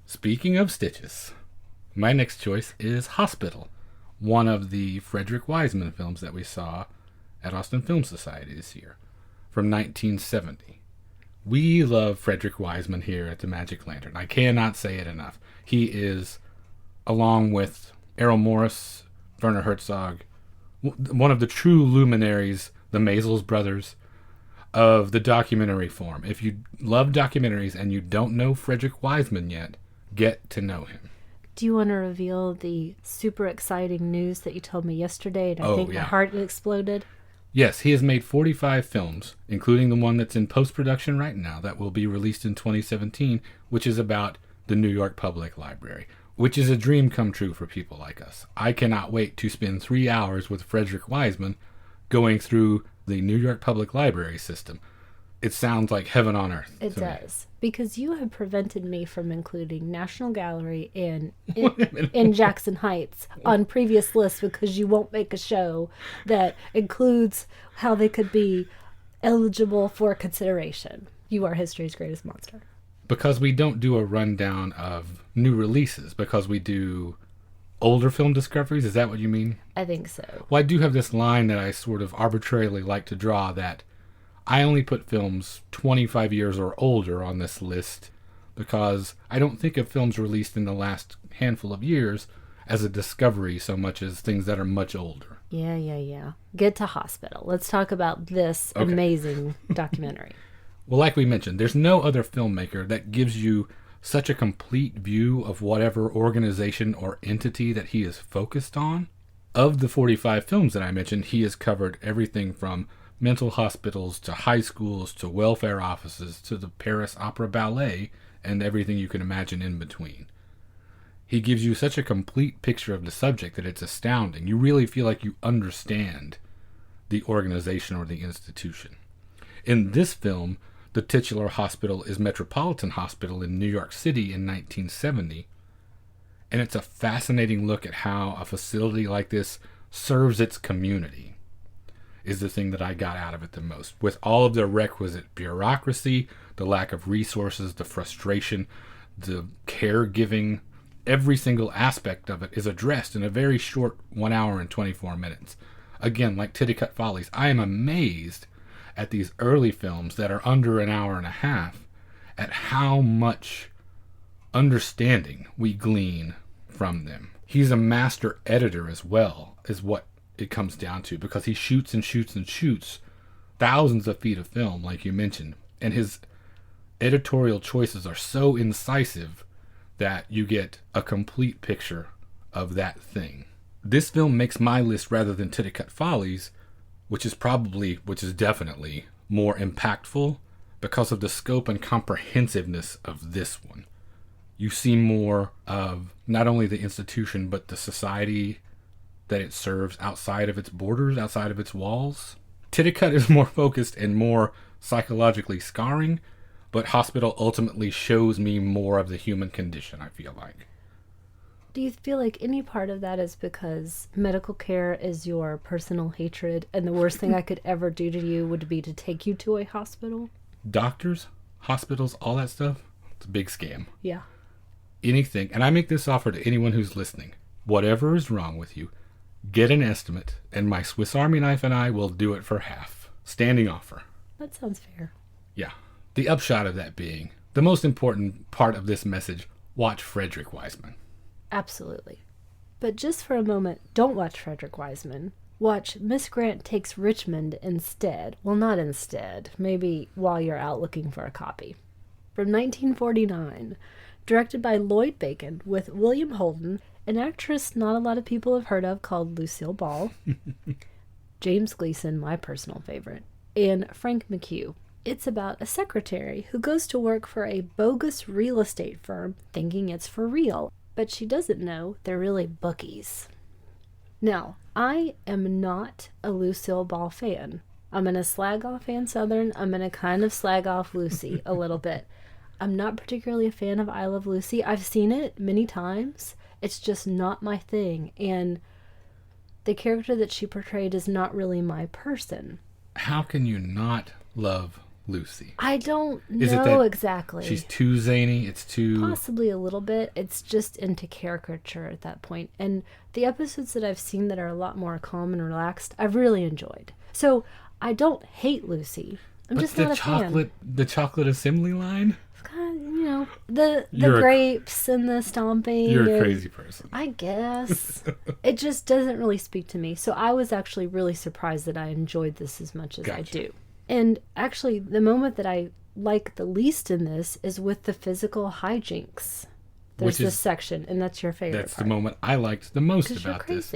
[SPEAKER 1] Speaking of stitches, my next choice is Hospital, one of the Frederick Wiseman films that we saw at Austin Film Society this year, from 1970. We love Frederick Wiseman here at the Magic Lantern. I cannot say it enough. He is, along with Errol Morris, Werner Herzog, one of the true luminaries, the Maysles brothers, of the documentary form. If you love documentaries and you don't know Frederick Wiseman yet, get to know him.
[SPEAKER 2] Do you want to reveal the super exciting news that you told me yesterday, and I think my heart exploded?
[SPEAKER 1] Yes, he has made 45 films, including the one that's in post-production right now that will be released in 2017, which is about the New York Public Library, which is a dream come true for people like us. I cannot wait to spend 3 hours with Frederick Wiseman going through the New York Public Library system. It sounds like heaven on earth.
[SPEAKER 2] It does. Because you have prevented me from including National Gallery in Jackson Heights on previous lists, because you won't make a show that includes how they could be eligible for consideration. You are history's greatest monster.
[SPEAKER 1] Because we don't do a rundown of new releases, because we do older film discoveries. Is that what you mean?
[SPEAKER 2] I think so.
[SPEAKER 1] Well, I do have this line that I sort of arbitrarily like to draw, that I only put films 25 years or older on this list because I don't think of films released in the last handful of years as a discovery so much as things that are much older.
[SPEAKER 2] Yeah. Get to Hospital. Let's talk about this amazing documentary.
[SPEAKER 1] Well, like we mentioned, there's no other filmmaker that gives you such a complete view of whatever organization or entity that he is focused on. Of the 45 films that I mentioned, he has covered everything from mental hospitals to high schools to welfare offices to the Paris Opera Ballet and everything you can imagine in between. He gives you such a complete picture of the subject that it's astounding. You really feel like you understand the organization or the institution. In this film, the titular hospital is Metropolitan Hospital in New York City in 1970, and it's a fascinating look at how a facility like this serves its community, is the thing that I got out of it the most. With all of the requisite bureaucracy, the lack of resources, the frustration, the caregiving, every single aspect of it is addressed in a very short 1 hour and 24 minutes. Again, like Titicut Follies, I am amazed at these early films that are under an hour and a half at how much understanding we glean from them. He's a master editor as well, is what it comes down to, because he shoots and shoots and shoots thousands of feet of film, like you mentioned, and his editorial choices are so incisive that you get a complete picture of that thing. This film makes my list rather than Titicut Follies, which is definitely more impactful because of the scope and comprehensiveness of this one. You see more of not only the institution, but the society that it serves outside of its borders, outside of its walls. Titicut is more focused and more psychologically scarring, but Hospital ultimately shows me more of the human condition, I feel like.
[SPEAKER 2] Do you feel like any part of that is because medical care is your personal hatred and the worst thing I could ever do to you would be to take you to a hospital?
[SPEAKER 1] Doctors, hospitals, all that stuff, it's a big scam.
[SPEAKER 2] Yeah.
[SPEAKER 1] Anything, and I make this offer to anyone who's listening, whatever is wrong with you, get an estimate, and my Swiss Army knife and I will do it for half. Standing offer.
[SPEAKER 2] That sounds fair.
[SPEAKER 1] Yeah. The upshot of that being, the most important part of this message, watch Frederick Wiseman.
[SPEAKER 2] Absolutely. But just for a moment, don't watch Frederick Wiseman. Watch Miss Grant Takes Richmond instead. Well, not instead. Maybe while you're out looking for a copy. From 1949, directed by Lloyd Bacon with William Holden, an actress not a lot of people have heard of called Lucille Ball, James Gleason, my personal favorite, and Frank McHugh. It's about a secretary who goes to work for a bogus real estate firm thinking it's for real, but she doesn't know they're really bookies. Now, I am not a Lucille Ball fan. I'm going to slag off Ann Southern. I'm going to kind of slag off Lucy a little bit. I'm not particularly a fan of I Love Lucy. I've seen it many times. It's just not my thing. And the character that she portrayed is not really my person.
[SPEAKER 1] How can you not love Lucy?
[SPEAKER 2] I don't
[SPEAKER 1] Is it
[SPEAKER 2] know
[SPEAKER 1] that
[SPEAKER 2] exactly.
[SPEAKER 1] She's too zany? It's too...
[SPEAKER 2] Possibly a little bit. It's just into caricature at that point. And the episodes that I've seen that are a lot more calm and relaxed, I've really enjoyed. So I don't hate Lucy. I'm just not a fan.
[SPEAKER 1] The chocolate assembly line?
[SPEAKER 2] Kind of, you know, the grapes and the stomping.
[SPEAKER 1] You're a crazy person.
[SPEAKER 2] I guess. It just doesn't really speak to me. So I was actually really surprised that I enjoyed this as much as I do. And actually, the moment that I like the least in this is with the physical hijinks. There's this section, and that's your favorite
[SPEAKER 1] That's
[SPEAKER 2] part.
[SPEAKER 1] the moment I liked the most about this.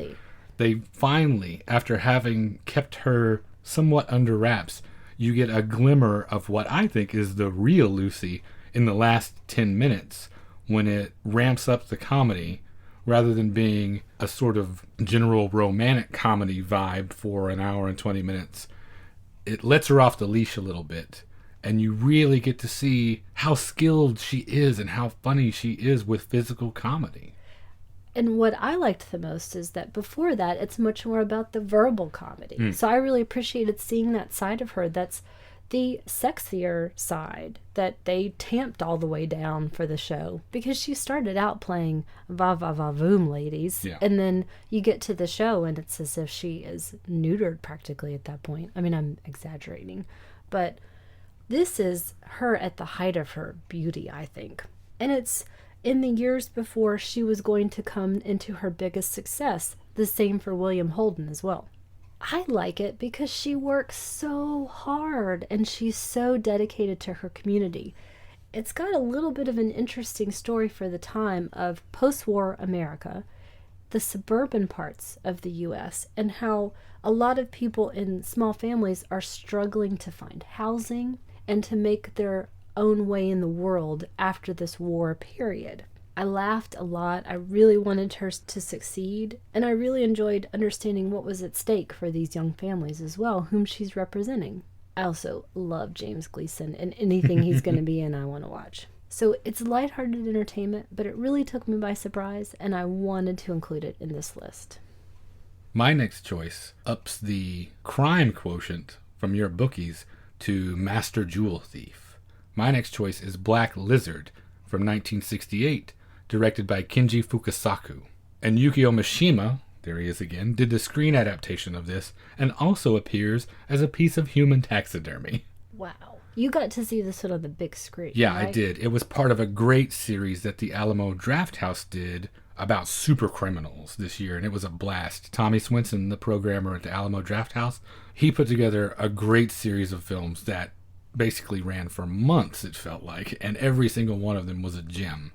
[SPEAKER 1] They finally, after having kept her somewhat under wraps, you get a glimmer of what I think is the real Lucy in the last 10 minutes when it ramps up the comedy rather than being a sort of general romantic comedy vibe for an hour and 20 minutes. It lets her off the leash a little bit, and you really get to see how skilled she is and how funny she is with physical comedy.
[SPEAKER 2] And what I liked the most is that before that, it's much more about the verbal comedy. So I really appreciated seeing that side of her. That's the sexier side that they tamped all the way down for the show, because she started out playing va va va voom ladies, and then you get to the show and it's as if she is neutered practically at that point. I mean, I'm exaggerating, but this is her at the height of her beauty, I think. And it's in the years before she was going to come into her biggest success. The same for William Holden as well. I like it because she works so hard and she's so dedicated to her community. It's got a little bit of an interesting story for the time of post-war America, the suburban parts of the U.S., and how a lot of people in small families are struggling to find housing and to make their own way in the world after this war period. I laughed a lot. I really wanted her to succeed, and I really enjoyed understanding what was at stake for these young families as well, whom she's representing. I also love James Gleason, and anything he's going to be in, I want to watch. So it's lighthearted entertainment, but it really took me by surprise, and I wanted to include it in this list.
[SPEAKER 1] My next choice ups the crime quotient from your bookies to Master Jewel Thief. My next choice is Black Lizard from 1968, directed by Kenji Fukasaku. And Yukio Mishima, there he is again, did the screen adaptation of this and also appears as a piece of human taxidermy.
[SPEAKER 2] Wow. You got to see this one on the big screen.
[SPEAKER 1] Yeah,
[SPEAKER 2] right?
[SPEAKER 1] I did. It was part of a great series that the Alamo Drafthouse did about super criminals this year, and it was a blast. Tommy Swinson, the programmer at the Alamo Drafthouse, he put together a great series of films that basically ran for months, it felt like, and every single one of them was a gem.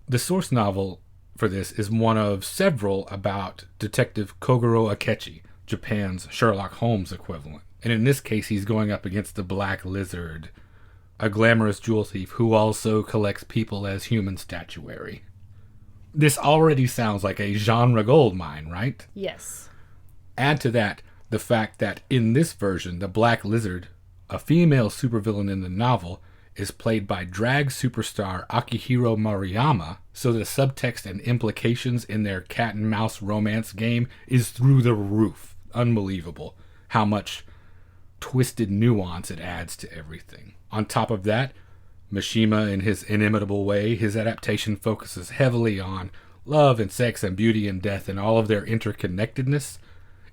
[SPEAKER 1] The source novel for this is one of several about Detective Kogoro Akechi, Japan's Sherlock Holmes equivalent. And in this case, he's going up against the Black Lizard, a glamorous jewel thief who also collects people as human statuary. This already sounds like a genre goldmine, right?
[SPEAKER 2] Yes.
[SPEAKER 1] Add to that the fact that in this version, the Black Lizard, a female supervillain in the novel, is played by drag superstar Akihiro Maruyama, so the subtext and implications in their cat and mouse romance game is through the roof. Unbelievable how much twisted nuance it adds to everything. On top of that, Mishima, in his inimitable way, his adaptation focuses heavily on love and sex and beauty and death and all of their interconnectedness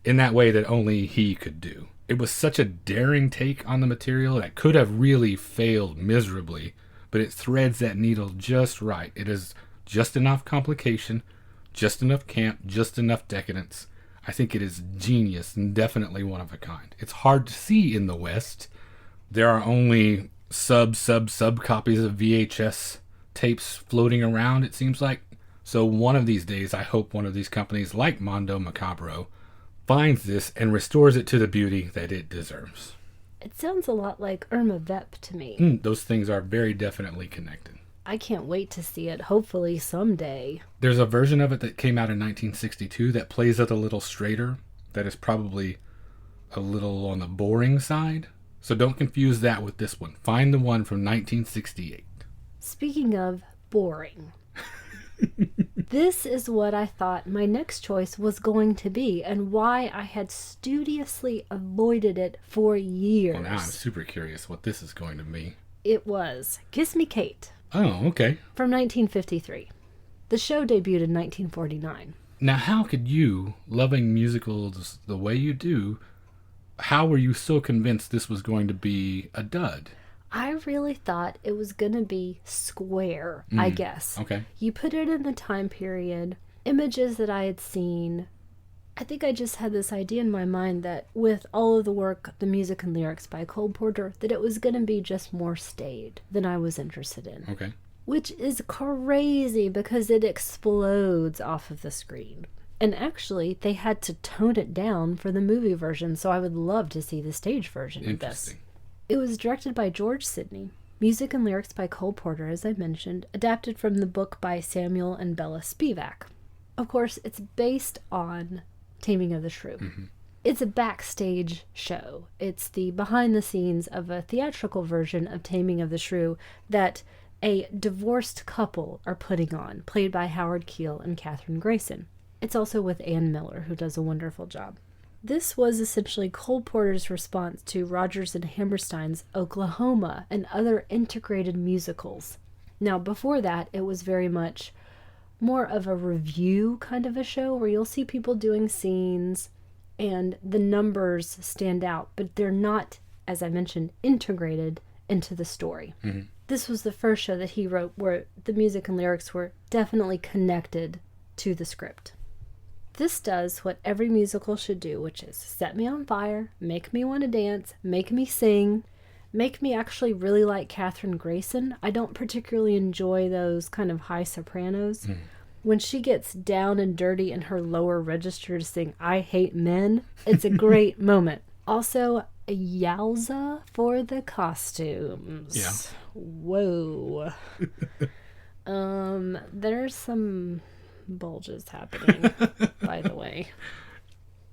[SPEAKER 1] in that way that only he could do. It was such a daring take on the material that could have really failed miserably, but it threads that needle just right. It is just enough complication, just enough camp, just enough decadence. I think it is genius and definitely one of a kind. It's hard to see in the West. There are only sub copies of VHS tapes floating around, it seems like. So one of these days, I hope one of these companies like Mondo Macabro finds this and restores it to the beauty that it deserves.
[SPEAKER 2] It sounds a lot like Irma Vep to me.
[SPEAKER 1] Those things are very definitely connected.
[SPEAKER 2] I can't wait to see it, hopefully someday.
[SPEAKER 1] There's a version of it that came out in 1962 that plays it a little straighter, that is probably a little on the boring side. So don't confuse that with this one. Find the one from 1968.
[SPEAKER 2] Speaking of boring, this is what I thought my next choice was going to be and why I had studiously avoided it for years.
[SPEAKER 1] Well, now I'm super curious what this is going to be.
[SPEAKER 2] It was Kiss Me Kate.
[SPEAKER 1] Oh, okay.
[SPEAKER 2] From 1953. The show debuted in 1949.
[SPEAKER 1] Now, how could you, loving musicals the way you do, how were you so convinced this was going to be a dud?
[SPEAKER 2] I really thought it was going to be square, I guess.
[SPEAKER 1] Okay.
[SPEAKER 2] You put it in the time period, images that I had seen. I think I just had this idea in my mind that with all of the work, the music and lyrics by Cole Porter, that it was going to be just more staid than I was interested in.
[SPEAKER 1] Okay.
[SPEAKER 2] Which is crazy because it explodes off of the screen. And actually, they had to tone it down for the movie version, so I would love to see the stage version of this.
[SPEAKER 1] Interesting.
[SPEAKER 2] It was directed by George Sidney. Music and lyrics by Cole Porter, as I mentioned, adapted from the book by Samuel and Bella Spivak. Of course, it's based on Taming of the Shrew. Mm-hmm. It's a backstage show. It's the behind the scenes of a theatrical version of Taming of the Shrew that a divorced couple are putting on, played by Howard Keel and Katherine Grayson. It's also with Ann Miller, who does a wonderful job. This was essentially Cole Porter's response to Rodgers and Hammerstein's Oklahoma and other integrated musicals. Now, before that, it was very much more of a review kind of a show where you'll see people doing scenes and the numbers stand out, but they're not, as I mentioned, integrated into the story. Mm-hmm. This was the first show that he wrote where the music and lyrics were definitely connected to the script. This does what every musical should do, which is set me on fire, make me want to dance, make me sing, make me actually really like Katherine Grayson. I don't particularly enjoy those kind of high sopranos. When she gets down and dirty in her lower register to sing I Hate Men, it's a great moment. Also, yowza for the costumes.
[SPEAKER 1] Yeah.
[SPEAKER 2] Whoa. There's some bulges happening, by the way.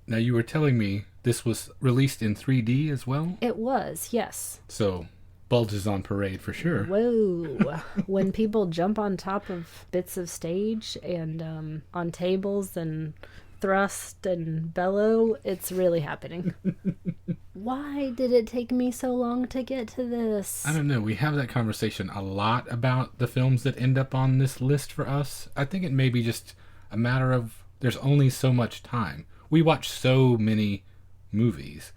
[SPEAKER 1] Now, you were telling me this was released in 3D as well?
[SPEAKER 2] It was, yes.
[SPEAKER 1] So, bulges on parade for sure.
[SPEAKER 2] Whoa. When people jump on top of bits of stage and on tables and thrust and bellow, it's really happening. Why did it take me so long to get to this?
[SPEAKER 1] I don't know. We have that conversation a lot about the films that end up on this list for us. I think it may be just a matter of there's only so much time. We watch so many movies.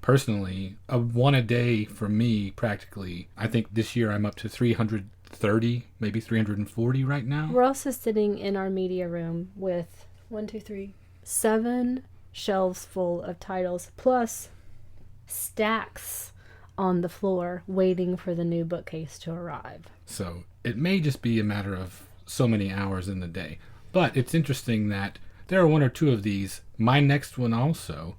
[SPEAKER 1] Personally, one a day for me, practically. I think this year I'm up to 330, maybe 340 right now.
[SPEAKER 2] We're also sitting in our media room with 7 shelves full of titles, plus stacks on the floor waiting for the new bookcase to arrive.
[SPEAKER 1] So it may just be a matter of so many hours in the day. But it's interesting that there are one or two of these, my next one also,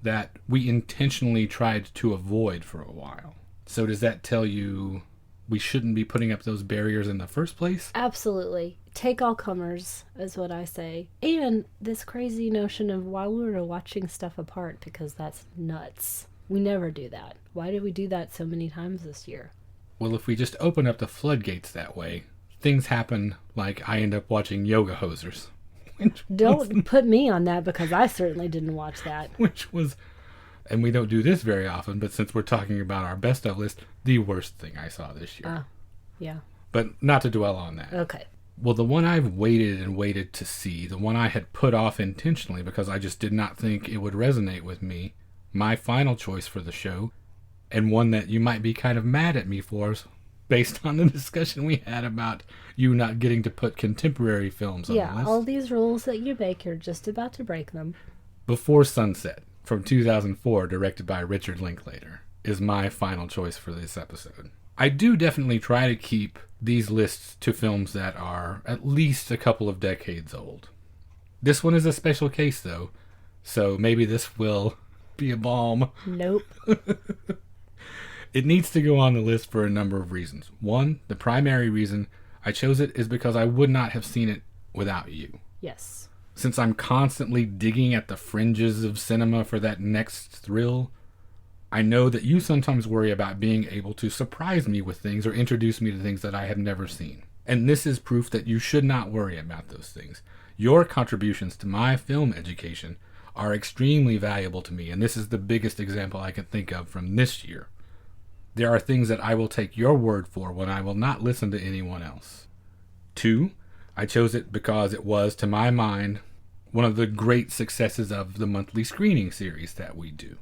[SPEAKER 1] that we intentionally tried to avoid for a while. So does that tell you we shouldn't be putting up those barriers in the first place?
[SPEAKER 2] Absolutely. Take all comers, is what I say. And this crazy notion of why we were watching stuff apart, because that's nuts. We never do that. Why did we do that so many times this year?
[SPEAKER 1] Well, if we just open up the floodgates that way, things happen like I end up watching Yoga Hosers.
[SPEAKER 2] Don't put me on that, because I certainly didn't watch that.
[SPEAKER 1] Which was, and we don't do this very often, but since we're talking about our best of list, the worst thing I saw this year.
[SPEAKER 2] Yeah.
[SPEAKER 1] But not to dwell on that.
[SPEAKER 2] Okay.
[SPEAKER 1] Well, the one I've waited and waited to see, the one I had put off intentionally because I just did not think it would resonate with me, my final choice for the show, and one that you might be kind of mad at me for, based on the discussion we had about you not getting to put contemporary films on the list.
[SPEAKER 2] Yeah, all these rules that you make, you're just about to break them.
[SPEAKER 1] Before Sunset, from 2004, directed by Richard Linklater, is my final choice for this episode. I do definitely try to keep these lists to films that are at least a couple of decades old. This one is a special case, though, so maybe this will be a balm.
[SPEAKER 2] Nope.
[SPEAKER 1] It needs to go on the list for a number of reasons. One, the primary reason I chose it is because I would not have seen it without you.
[SPEAKER 2] Yes.
[SPEAKER 1] Since I'm constantly digging at the fringes of cinema for that next thrill, I know that you sometimes worry about being able to surprise me with things or introduce me to things that I have never seen. And this is proof that you should not worry about those things. Your contributions to my film education are extremely valuable to me, and this is the biggest example I can think of from this year. There are things that I will take your word for when I will not listen to anyone else. 2, I chose it because it was, to my mind, one of the great successes of the monthly screening series that we do.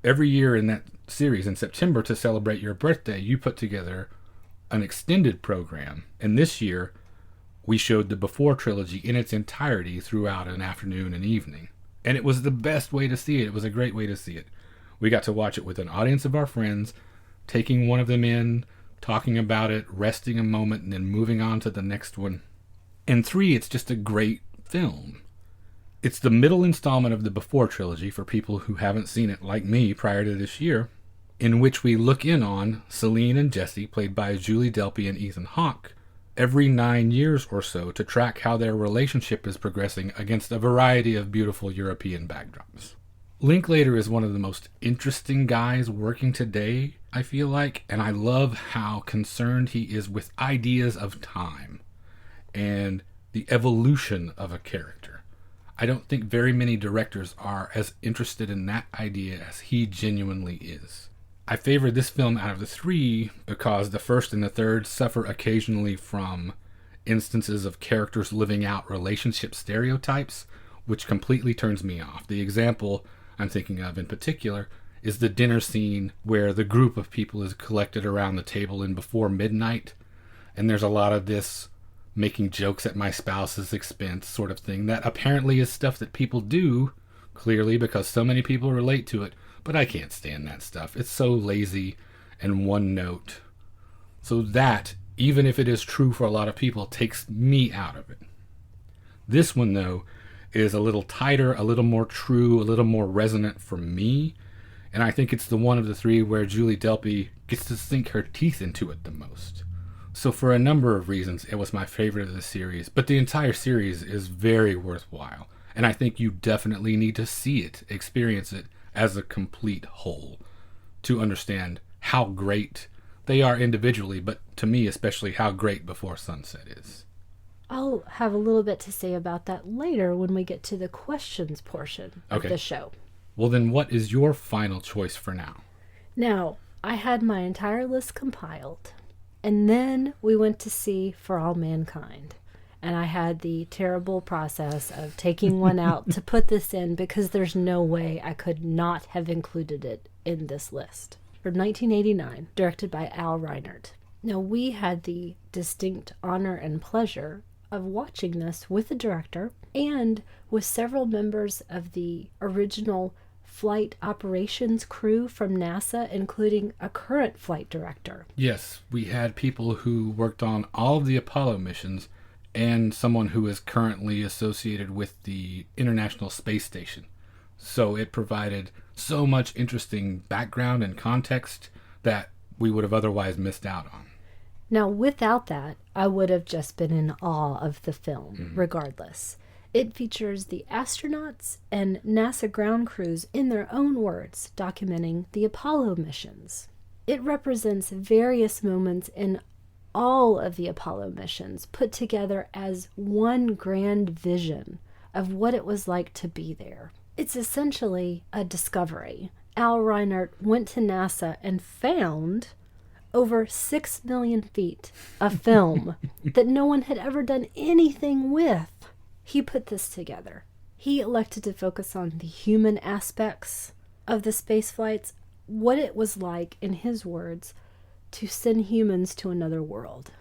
[SPEAKER 1] Every year in that series, in September, to celebrate your birthday, you put together an extended program. And this year, we showed the Before trilogy in its entirety throughout an afternoon and evening. And it was the best way to see it. It was a great way to see it. We got to watch it with an audience of our friends, taking one of them in, talking about it, resting a moment, and then moving on to the next one. And 3, it's just a great film. It's the middle installment of the Before trilogy for people who haven't seen it like me prior to this year, in which we look in on Celine and Jesse, played by Julie Delpy and Ethan Hawke, every 9 years or so to track how their relationship is progressing against a variety of beautiful European backdrops. Linklater is one of the most interesting guys working today, I feel like, and I love how concerned he is with ideas of time and the evolution of a character. I don't think very many directors are as interested in that idea as he genuinely is. I favor this film out of the 3 because the first and the third suffer occasionally from instances of characters living out relationship stereotypes, which completely turns me off. The example I'm thinking of in particular is the dinner scene where the group of people is collected around the table in Before Midnight, and there's a lot of this making jokes at my spouse's expense sort of thing that apparently is stuff that people do, clearly because so many people relate to it, but I can't stand that stuff. It's so lazy and one note. So that, even if it is true for a lot of people, takes me out of it. This one, though, is a little tighter, a little more true, a little more resonant for me, and I think it's the one of the 3 where Julie Delpy gets to sink her teeth into it the most. So for a number of reasons, it was my favorite of the series, but the entire series is very worthwhile, and I think you definitely need to see it, experience it as a complete whole, to understand how great they are individually, but to me especially how great Before Sunset is.
[SPEAKER 2] I'll have a little bit to say about that later when we get to the questions portion of the show.
[SPEAKER 1] Well, then what is your final choice for now?
[SPEAKER 2] Now, I had my entire list compiled, and then we went to see For All Mankind. And I had the terrible process of taking one out to put this in because there's no way I could not have included it in this list. From 1989, directed by Al Reinert. Now, we had the distinct honor and pleasure of watching this with the director and with several members of the original flight operations crew from NASA, including a current flight director.
[SPEAKER 1] Yes, we had people who worked on all of the Apollo missions and someone who is currently associated with the International Space Station. So it provided so much interesting background and context that we would have otherwise missed out on.
[SPEAKER 2] Now, without that, I would have just been in awe of the film, regardless. It features the astronauts and NASA ground crews in their own words, documenting the Apollo missions. It represents various moments in all of the Apollo missions put together as one grand vision of what it was like to be there. It's essentially a discovery. Al Reinert went to NASA and found over 6 million feet of film that no one had ever done anything with. He put this together. He elected to focus on the human aspects of the space flights, what it was like, in his words, to send humans to another world.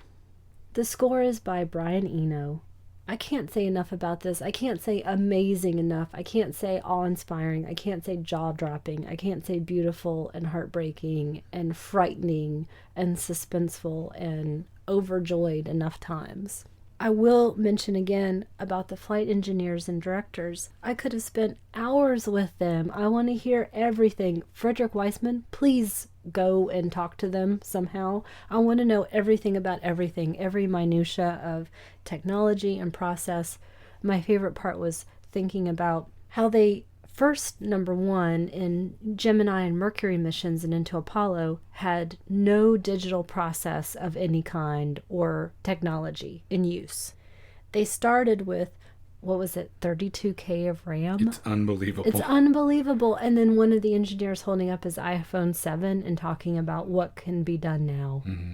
[SPEAKER 2] The score is by Brian Eno. I can't say enough about this. I can't say amazing enough. I can't say awe-inspiring. I can't say jaw-dropping. I can't say beautiful and heartbreaking and frightening and suspenseful and overjoyed enough times. I will mention again about the flight engineers and directors. I could have spent hours with them. I want to hear everything. Frederick Weissman, please go and talk to them somehow. I want to know everything about everything, every minutia of technology and process. My favorite part was thinking about how they first, number one, in Gemini and Mercury missions and into Apollo, had no digital process of any kind or technology in use. They started with, what was it, 32K of RAM?
[SPEAKER 1] It's unbelievable.
[SPEAKER 2] It's unbelievable. And then one of the engineers holding up his iPhone 7 and talking about what can be done now.
[SPEAKER 1] Mm-hmm.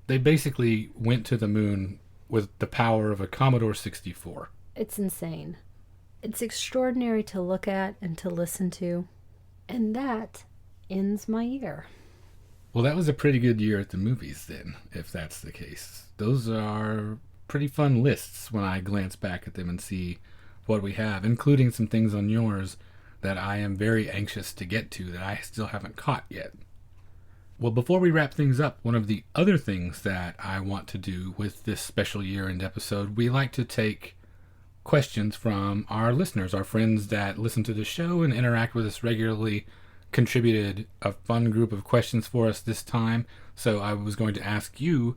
[SPEAKER 1] They basically went to the moon with the power of a Commodore 64.
[SPEAKER 2] It's insane. It's extraordinary to look at and to listen to. And that ends my year.
[SPEAKER 1] Well, that was a pretty good year at the movies then, if that's the case. Those are pretty fun lists when I glance back at them and see what we have, including some things on yours that I am very anxious to get to that I still haven't caught yet. Well, before we wrap things up, one of the other things that I want to do with this special year-end episode, we like to take questions from our listeners, our friends that listen to the show and interact with us regularly, contributed a fun group of questions for us this time. So I was going to ask you,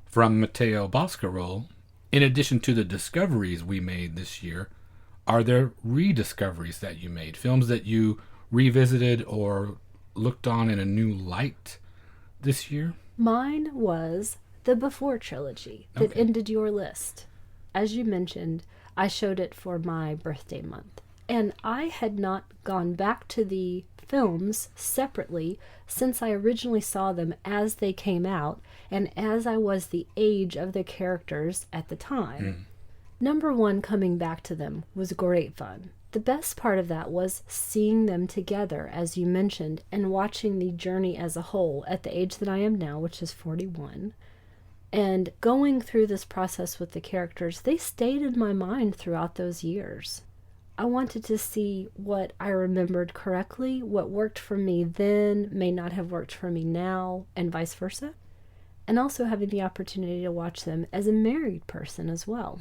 [SPEAKER 1] from Matteo Boscarol, in addition to the discoveries we made this year, are there rediscoveries that you made? Films that you revisited or looked on in a new light this year?
[SPEAKER 2] Mine was the Before trilogy that ended your list. As you mentioned, I showed it for my birthday month. And I had not gone back to the films separately since I originally saw them as they came out and as I was the age of the characters at the time. Number one, coming back to them was great fun. The best part of that was seeing them together, as you mentioned, and watching the journey as a whole at the age that I am now, which is 41. And going through this process with the characters, they stayed in my mind throughout those years. I wanted to see what I remembered correctly, what worked for me then may not have worked for me now, and vice versa. And also having the opportunity to watch them as a married person as well.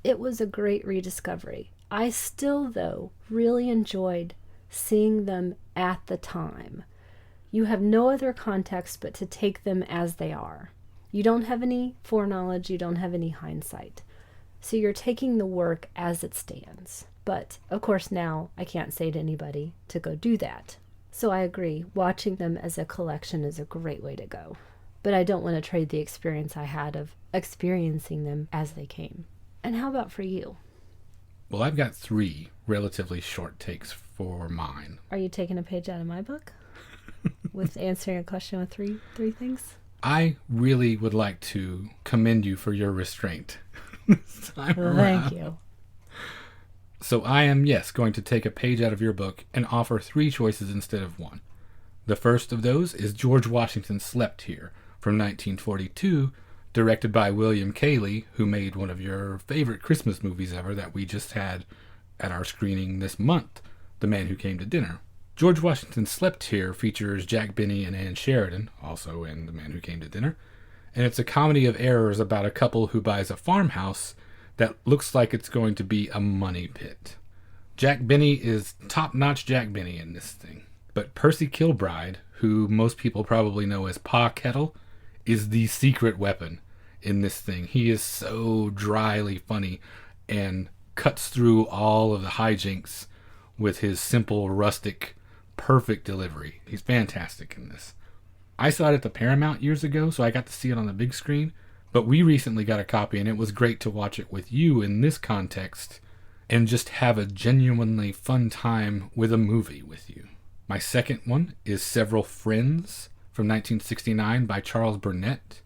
[SPEAKER 2] It was a great rediscovery. I still, though, really enjoyed seeing them at the time. You have no other context but to take them as they are. You don't have any foreknowledge, you don't have any hindsight. So you're taking the work as it stands. But, of course, now I can't say to anybody to go do that. So I agree, watching them as a collection is a great way to go. But I don't want to trade the experience I had of experiencing them as they came. And how about for you?
[SPEAKER 1] Well, I've got 3 relatively short takes for mine.
[SPEAKER 2] Are you taking a page out of my book with answering a question with three things?
[SPEAKER 1] I really would like to commend you for your restraint this time around.
[SPEAKER 2] Thank you.
[SPEAKER 1] So I am, yes, going to take a page out of your book and offer 3 choices instead of 1. The first of those is George Washington Slept Here from 1942, directed by William Cayley, who made one of your favorite Christmas movies ever that we just had at our screening this month, The Man Who Came to Dinner. George Washington Slept Here features Jack Benny and Ann Sheridan, also in The Man Who Came to Dinner, and it's a comedy of errors about a couple who buys a farmhouse that looks like it's going to be a money pit. Jack Benny is top-notch Jack Benny in this thing, but Percy Kilbride, who most people probably know as Pa Kettle, is the secret weapon in this thing. He is so dryly funny and cuts through all of the hijinks with his simple, rustic, perfect delivery. He's fantastic in this. I saw it at the Paramount years ago, so I got to see it on the big screen, but we recently got a copy, and it was great to watch it with you in this context and just have a genuinely fun time with a movie with you. My second one is Several Friends from 1969 by Charles Burnett.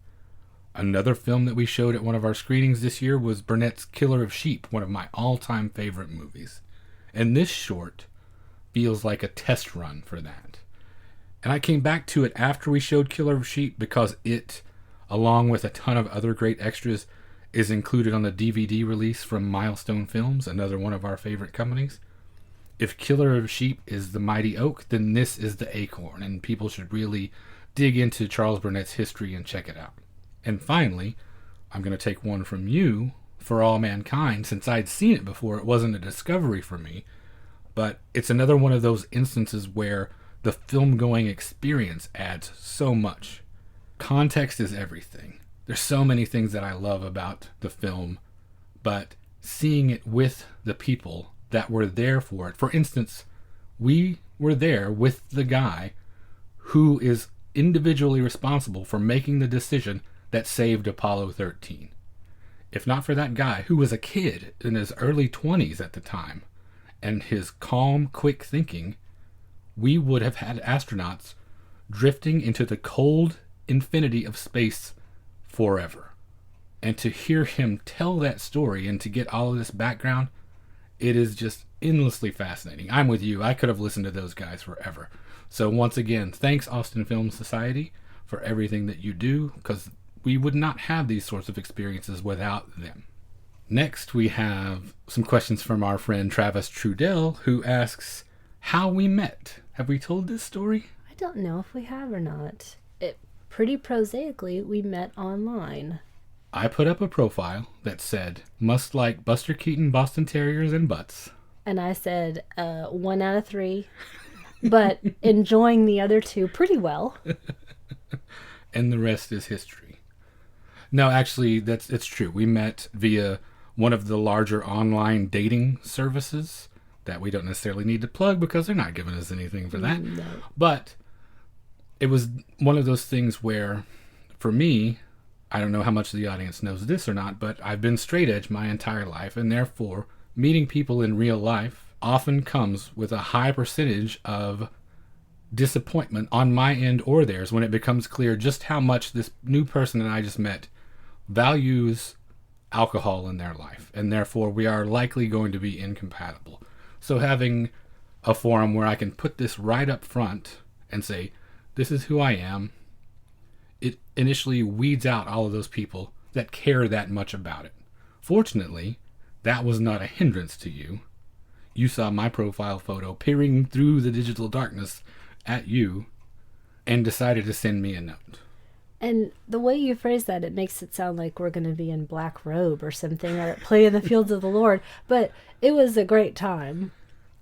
[SPEAKER 1] Another film that we showed at one of our screenings this year was Burnett's Killer of Sheep, one of my all-time favorite movies. And this short feels like a test run for that. And I came back to it after we showed Killer of Sheep because it, along with a ton of other great extras, is included on the DVD release from Milestone Films, another one of our favorite companies. If Killer of Sheep is the mighty oak, then this is the acorn, and people should really dig into Charles Burnett's history and check it out. And finally, I'm going to take one from you, For All Mankind. Since I'd seen it before, it wasn't a discovery for me, but it's another one of those instances where the film-going experience adds so much. Context is everything. There's so many things that I love about the film, but seeing it with the people that were there for it. For instance, we were there with the guy who is individually responsible for making the decision that saved Apollo 13. If not for that guy, who was a kid in his early 20s at the time, and his calm, quick thinking, we would have had astronauts drifting into the cold infinity of space forever. And to hear him tell that story and to get all of this background, it is just endlessly fascinating. I'm with you. I could have listened to those guys forever. So once again, thanks Austin Film Society for everything that you do, because we would not have these sorts of experiences without them. Next, we have some questions from our friend Travis Trudell, who asks how we met. Have we told this story?
[SPEAKER 2] I don't know if we have or not. Pretty prosaically, we met online.
[SPEAKER 1] I put up a profile that said, must like Buster Keaton, Boston Terriers, and butts.
[SPEAKER 2] And I said, 1 out of 3, but enjoying the other 2 pretty well.
[SPEAKER 1] And the rest is history. No, actually, it's true. We met via one of the larger online dating services that we don't necessarily need to plug because they're not giving us anything for that.
[SPEAKER 2] No.
[SPEAKER 1] But it was one of those things where, for me, I don't know how much the audience knows this or not, but I've been straight edge my entire life, and therefore, meeting people in real life often comes with a high percentage of disappointment on my end or theirs when it becomes clear just how much this new person that I just met values alcohol in their life, and therefore we are likely going to be incompatible. So having a forum where I can put this right up front and say, this is who I am, it initially weeds out all of those people that care that much about it. Fortunately, that was not a hindrance to you. You saw my profile photo peering through the digital darkness at you and decided to send me a note.
[SPEAKER 2] And the way you phrase that, it makes it sound like we're going to be in black robe or something, or play in the fields of the Lord. But it was a great time.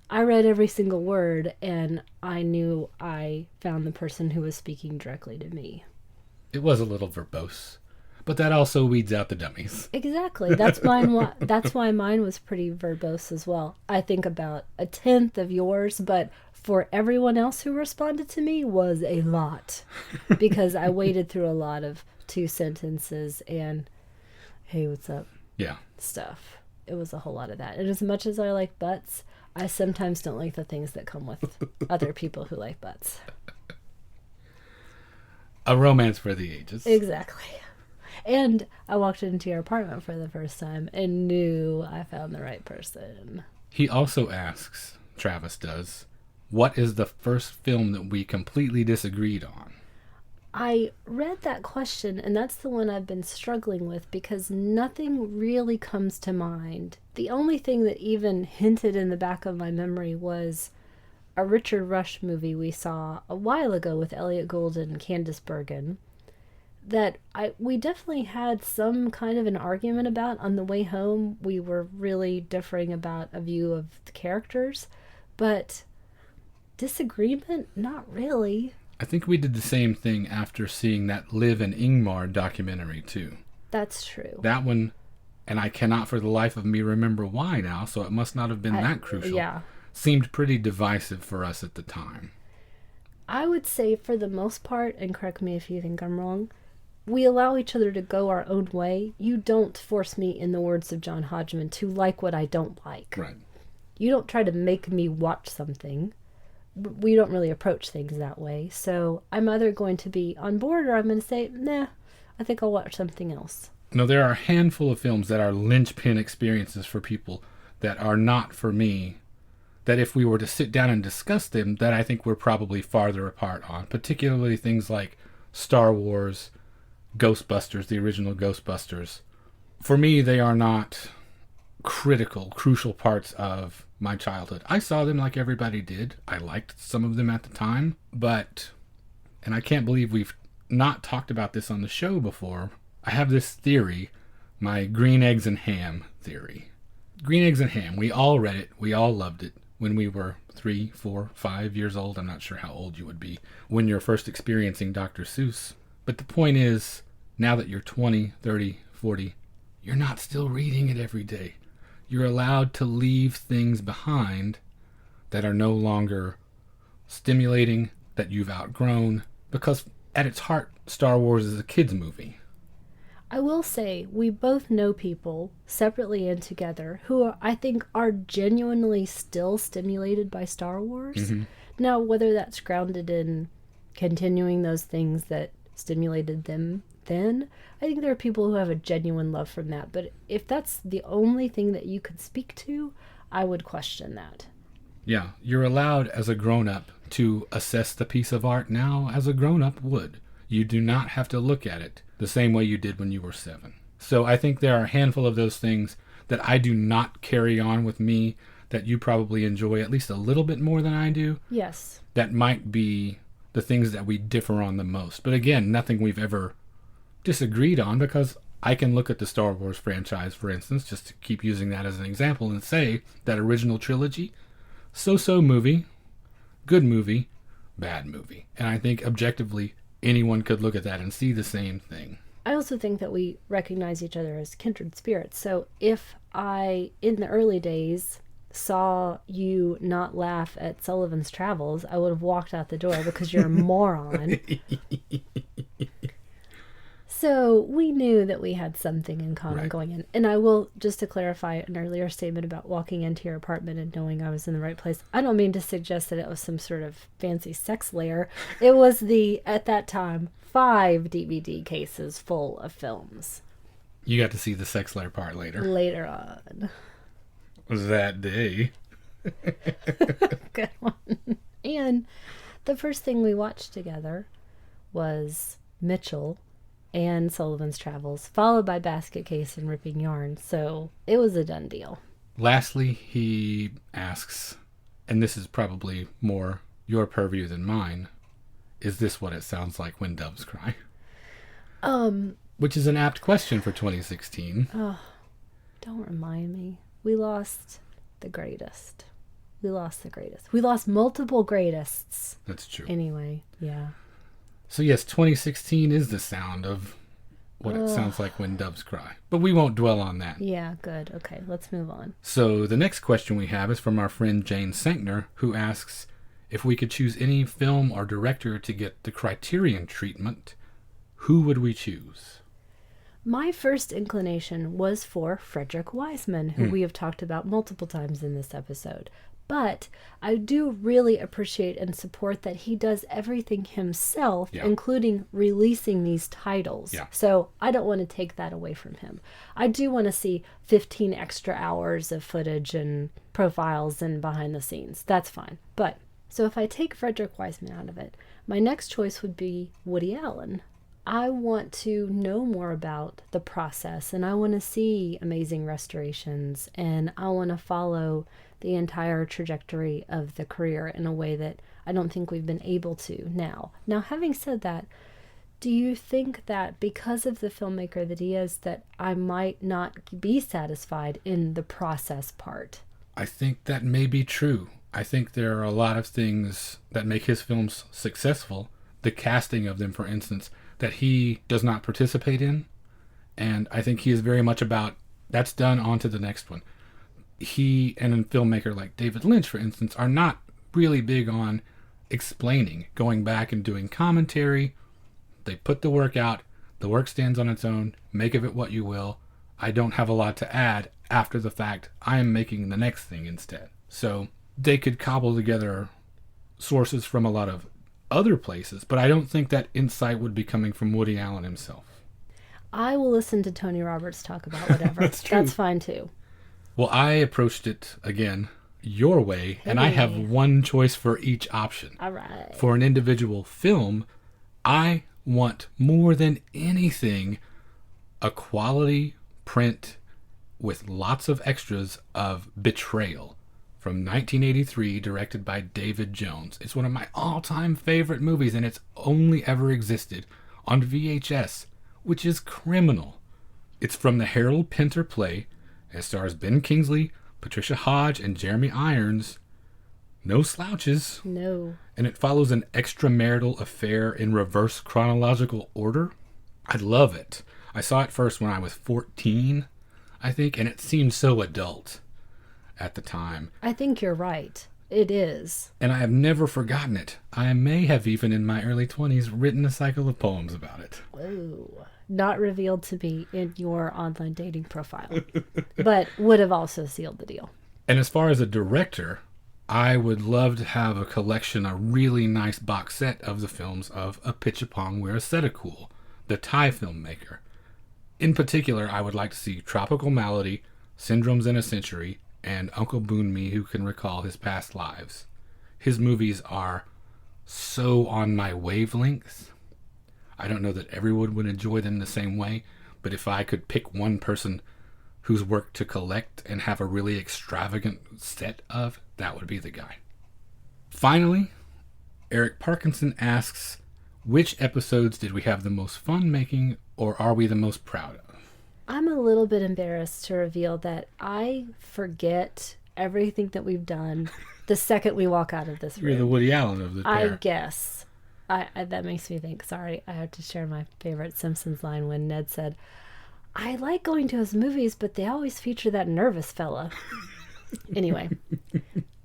[SPEAKER 2] I read every single word, and I knew I found the person who was speaking directly to me.
[SPEAKER 1] It was a little verbose, but that also weeds out the dummies.
[SPEAKER 2] Exactly. That's why mine was pretty verbose as well. I think about 1/10 of yours, but for everyone else who responded to me was a lot, because I waded through a lot of 2 sentences and, hey, what's up?
[SPEAKER 1] Yeah.
[SPEAKER 2] Stuff. it was a whole lot of that. And as much as I like butts, I sometimes don't like the things that come with other people who like butts.
[SPEAKER 1] A romance for the ages.
[SPEAKER 2] Exactly. And I walked into your apartment for the first time and knew I found the right person.
[SPEAKER 1] He also asks, Travis does, what is the first film that we completely disagreed on?
[SPEAKER 2] I read that question, and that's the one I've been struggling with because nothing really comes to mind. The only thing that even hinted in the back of my memory was a Richard Rush movie we saw a while ago with Elliot Gould and Candice Bergen that we definitely had some kind of an argument about on the way home. We were really differing about a view of the characters, but disagreement? Not really.
[SPEAKER 1] I think we did the same thing after seeing that Liv and Ingmar documentary, too.
[SPEAKER 2] That's true.
[SPEAKER 1] That one, and I cannot for the life of me remember why now, so it must not have been that crucial.
[SPEAKER 2] Yeah.
[SPEAKER 1] Seemed pretty divisive for us at the time.
[SPEAKER 2] I would say for the most part, and correct me if you think I'm wrong, we allow each other to go our own way. You don't force me, in the words of John Hodgman, to like what I don't like.
[SPEAKER 1] Right.
[SPEAKER 2] You don't try to make me watch something. We don't really approach things that way. So I'm either going to be on board or I'm going to say, nah, I think I'll watch something else.
[SPEAKER 1] No, there are a handful of films that are linchpin experiences for people that are not for me, that if we were to sit down and discuss them, that I think we're probably farther apart on. Particularly things like Star Wars, Ghostbusters, the original Ghostbusters. For me, they are not crucial parts of my childhood. I saw them like everybody did. I liked some of them at the time, but, and I can't believe we've not talked about this on the show before, I have this theory, my green eggs and ham theory. Green eggs and ham, we all read it, we all loved it when we were 3, 4, 5 years old. I'm not sure how old you would be when you're first experiencing Dr. Seuss. But the point is, now that you're 20, 30, 40, you're not still reading it every day. You're allowed to leave things behind that are no longer stimulating, that you've outgrown, because at its heart, Star Wars is a kid's movie.
[SPEAKER 2] I will say, we both know people, separately and together, who I think are genuinely still stimulated by Star Wars.
[SPEAKER 1] Mm-hmm.
[SPEAKER 2] Now, whether that's grounded in continuing those things that stimulated them then, I think there are people who have a genuine love from that. But if that's the only thing that you could speak to, I would question that.
[SPEAKER 1] Yeah, you're allowed as a grown-up to assess the piece of art now as a grown-up would. You do not have to look at it the same way you did when you were 7. So I think there are a handful of those things that I do not carry on with me that you probably enjoy at least a little bit more than I do.
[SPEAKER 2] Yes.
[SPEAKER 1] That might be the things that we differ on the most. But again, nothing we've ever disagreed on, because I can look at the Star Wars franchise, for instance, just to keep using that as an example, and say that original trilogy, so-so movie, good movie, bad movie. And I think objectively anyone could look at that and see the same thing.
[SPEAKER 2] I also think that we recognize each other as kindred spirits. So if I, in the early days, saw you not laugh at Sullivan's Travels, I would have walked out the door because you're a moron. So we knew that we had something in common going in. And I will, just to clarify an earlier statement about walking into your apartment and knowing I was in the right place, I don't mean to suggest that it was some sort of fancy sex lair. It was at that time, 5 DVD cases full of films.
[SPEAKER 1] You got to see the sex lair part later.
[SPEAKER 2] Later on.
[SPEAKER 1] Was that day.
[SPEAKER 2] Good one. And the first thing we watched together was Mitchell and Sullivan's Travels, followed by Basket Case and Ripping Yarn. So it was a done deal.
[SPEAKER 1] Lastly, he asks, and this is probably more your purview than mine, is this what it sounds like when doves cry? Which is an apt question for 2016.
[SPEAKER 2] Oh, don't remind me. We lost the greatest. We lost multiple greatests.
[SPEAKER 1] That's true.
[SPEAKER 2] Anyway, yeah.
[SPEAKER 1] So yes, 2016 is the sound of what it sounds like when doves cry. But we won't dwell on that.
[SPEAKER 2] Yeah, good. Okay, let's move on.
[SPEAKER 1] So the next question we have is from our friend Jane Sankner, who asks, if we could choose any film or director to get the Criterion treatment, who would we choose?
[SPEAKER 2] My first inclination was for Frederick Wiseman, who we have talked about multiple times in this episode. But I do really appreciate and support that he does everything himself,
[SPEAKER 1] Yeah.
[SPEAKER 2] including releasing these titles.
[SPEAKER 1] Yeah.
[SPEAKER 2] So I don't want to take that away from him. I do want to see 15 extra hours of footage and profiles and behind the scenes. That's fine. But so if I take Frederick Wiseman out of it, my next choice would be Woody Allen. I want to know more about the process, and I want to see amazing restorations, and I want to follow the entire trajectory of the career in a way that I don't think we've been able to now. Now, having said that, do you think that because of the filmmaker that he is, that I might not be satisfied in the process part?
[SPEAKER 1] I think that may be true. I think there are a lot of things that make his films successful. The casting of them, for instance, that he does not participate in. And I think he is very much about, that's done, on to the next one. He and a filmmaker like David Lynch, for instance, are not really big on explaining, going back and doing commentary. They put the work out. The work stands on its own. Make of it what you will. I don't have a lot to add after the fact. I am making the next thing instead. So they could cobble together sources from a lot of other places, but I don't think that insight would be coming from Woody Allen himself.
[SPEAKER 2] I will listen to Tony Roberts talk about whatever.
[SPEAKER 1] That's true.
[SPEAKER 2] That's fine too.
[SPEAKER 1] Well, I approached it, again, your way, and I have one choice for each option.
[SPEAKER 2] All right.
[SPEAKER 1] For an individual film, I want more than anything a quality print with lots of extras of Betrayal from 1983, directed by David Jones. It's one of my all-time favorite movies, and it's only ever existed on VHS, which is criminal. It's from the Harold Pinter play. It stars Ben Kingsley, Patricia Hodge, and Jeremy Irons. No slouches.
[SPEAKER 2] No.
[SPEAKER 1] And it follows an extramarital affair in reverse chronological order. I love it. I saw it first when I was 14, I think, and it seemed so adult at the time.
[SPEAKER 2] I think you're right. It is.
[SPEAKER 1] And I have never forgotten it. I may have even in my early 20s written a cycle of poems about it.
[SPEAKER 2] Whoa. Not revealed to me in your online dating profile, but would have also sealed the deal.
[SPEAKER 1] And as far as a director, I would love to have a collection, a really nice box set of the films of Apichatpong Weerasethakul, the Thai filmmaker. In particular, I would like to see Tropical Malady, Syndromes in a Century, and Uncle Boon Me Who Can Recall His Past Lives. His movies are so on my wavelength. I don't know that everyone would enjoy them the same way, but if I could pick one person whose work to collect and have a really extravagant set of, that would be the guy. Finally, Eric Parkinson asks, which episodes did we have the most fun making, or are we the most proud of?
[SPEAKER 2] I'm a little bit embarrassed to reveal that I forget everything that we've done the second we walk out of this room.
[SPEAKER 1] You're the Woody Allen of the pair.
[SPEAKER 2] I guess. I that makes me think. Sorry, I have to share my favorite Simpsons line when Ned said, I like going to his movies, but they always feature that nervous fella. Anyway.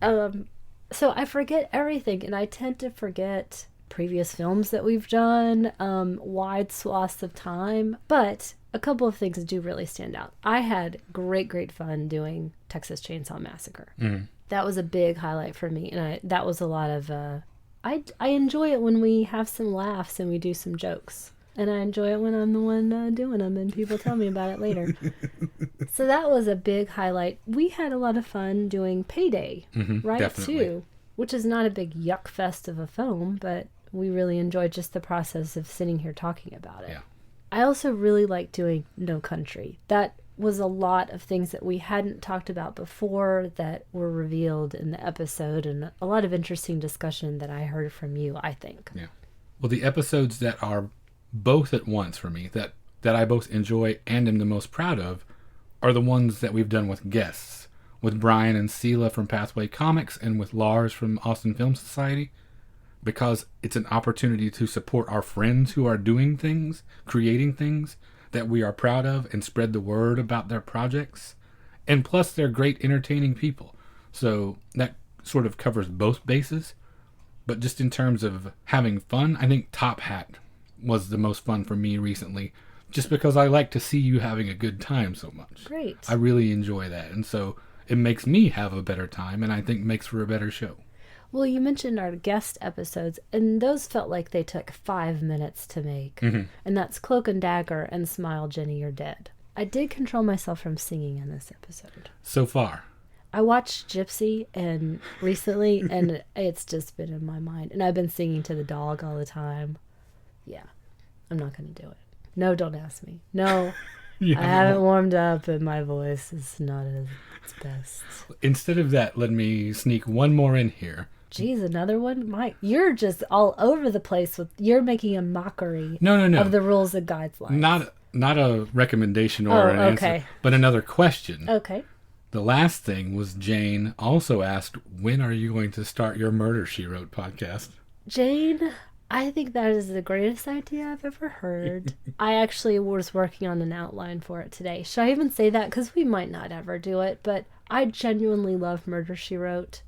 [SPEAKER 2] So I forget everything, and I tend to forget previous films that we've done, wide swaths of time, but a couple of things do really stand out. I had great fun doing Texas Chainsaw Massacre.
[SPEAKER 1] Mm-hmm.
[SPEAKER 2] That was a big highlight for me, and that was a lot of... I enjoy it when we have some laughs and we do some jokes. And I enjoy it when I'm the one doing them and people tell me about it later. So that was a big highlight. We had a lot of fun doing Payday, right,
[SPEAKER 1] definitely.
[SPEAKER 2] too. Which is not a big yuck fest of a film, but we really enjoyed just the process of sitting here talking about it.
[SPEAKER 1] Yeah.
[SPEAKER 2] I also really liked doing No Country. That was a lot of things that we hadn't talked about before that were revealed in the episode, and a lot of interesting discussion that I heard from you, I think.
[SPEAKER 1] Yeah. Well, the episodes that are both at once for me, that I both enjoy and am the most proud of, are the ones that we've done with guests. With Brian and Sela from Pathway Comics and with Lars from Austin Film Society. Because it's an opportunity to support our friends who are doing things, creating things that we are proud of, and spread the word about their projects. And plus, they're great, entertaining people. So that sort of covers both bases. But just in terms of having fun, I think Top Hat was the most fun for me recently, just because I like to see you having a good time so much.
[SPEAKER 2] Great.
[SPEAKER 1] I really enjoy that. And so it makes me have a better time, and I think makes for a better show.
[SPEAKER 2] Well, you mentioned our guest episodes, and those felt like they took 5 minutes to make. And that's Cloak and Dagger and Smile, Jenny, You're Dead. I did control myself from singing in this episode.
[SPEAKER 1] So far.
[SPEAKER 2] I watched Gypsy and recently, and it's just been in my mind. And I've been singing to the dog all the time. Yeah, I'm not going to do it. No, don't ask me. No, I haven't warmed up, and my voice is not at its best.
[SPEAKER 1] Instead of that, let me sneak one more in here.
[SPEAKER 2] Geez, another one? Mike, you're just all over the place you're making a mockery
[SPEAKER 1] No.
[SPEAKER 2] of the rules and guidelines.
[SPEAKER 1] Not a recommendation or an answer, but another question.
[SPEAKER 2] Okay.
[SPEAKER 1] The last thing was Jane also asked, when are you going to start your Murder, She Wrote podcast?
[SPEAKER 2] Jane, I think that is the greatest idea I've ever heard. I actually was working on an outline for it today. Should I even say that? Because we might not ever do it, but I genuinely love Murder, She Wrote.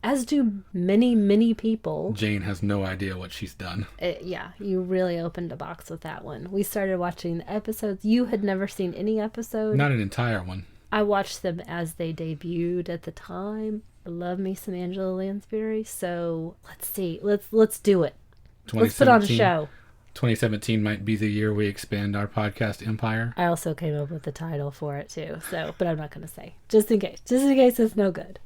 [SPEAKER 2] As do many, many people.
[SPEAKER 1] Jane has no idea what she's done.
[SPEAKER 2] Yeah, you really opened a box with that one. We started watching the episodes. You had never seen any episode.
[SPEAKER 1] Not an entire one.
[SPEAKER 2] I watched them as they debuted at the time. I love me some Angela Lansbury. So let's see. Let's do it. Let's put on a show.
[SPEAKER 1] 2017 might be the year we expand our podcast empire.
[SPEAKER 2] I also came up with the title for it too. So, but I'm not going to say. Just in case. Just in case it's no good.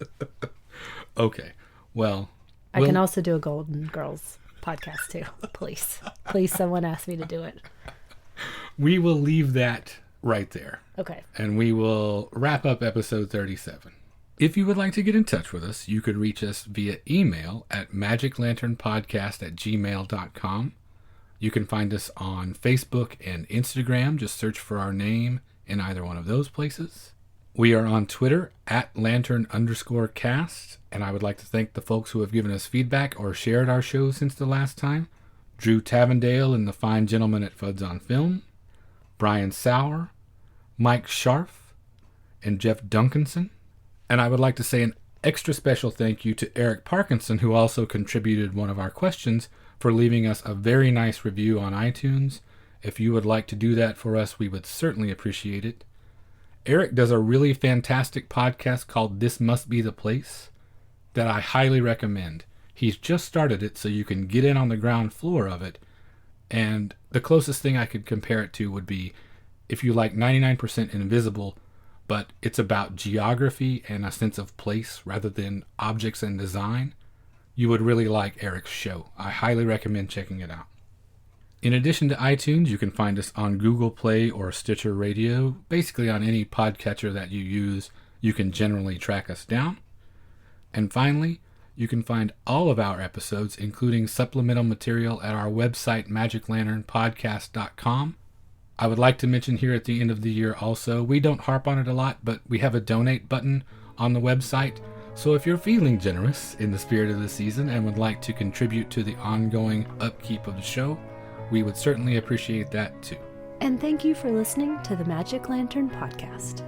[SPEAKER 1] Okay. Well,
[SPEAKER 2] I can also do a Golden Girls podcast too. Please. Please, someone ask me to do it.
[SPEAKER 1] We will leave that right there.
[SPEAKER 2] Okay.
[SPEAKER 1] And we will wrap up episode 37. If you would like to get in touch with us, you could reach us via email at magiclanternpodcast@gmail.com. You can find us on Facebook and Instagram. Just search for our name in either one of those places. We are on Twitter at lantern_cast, and I would like to thank the folks who have given us feedback or shared our show since the last time. Drew Tavendale and the fine gentleman at Fuds on Film, Brian Sauer, Mike Scharf, and Jeff Duncanson. And I would like to say an extra special thank you to Eric Parkinson, who also contributed one of our questions, for leaving us a very nice review on iTunes. If you would like to do that for us, we would certainly appreciate it. Eric does a really fantastic podcast called This Must Be the Place that I highly recommend. He's just started it, so you can get in on the ground floor of it. And the closest thing I could compare it to would be if you like 99% Invisible, but it's about geography and a sense of place rather than objects and design, you would really like Eric's show. I highly recommend checking it out. In addition to iTunes, you can find us on Google Play or Stitcher Radio. Basically on any podcatcher that you use, you can generally track us down. And finally, you can find all of our episodes, including supplemental material, at our website, magiclanternpodcast.com. I would like to mention here at the end of the year also, we don't harp on it a lot, but we have a donate button on the website. So if you're feeling generous in the spirit of the season and would like to contribute to the ongoing upkeep of the show, we would certainly appreciate that too.
[SPEAKER 2] And thank you for listening to the Magic Lantern Podcast.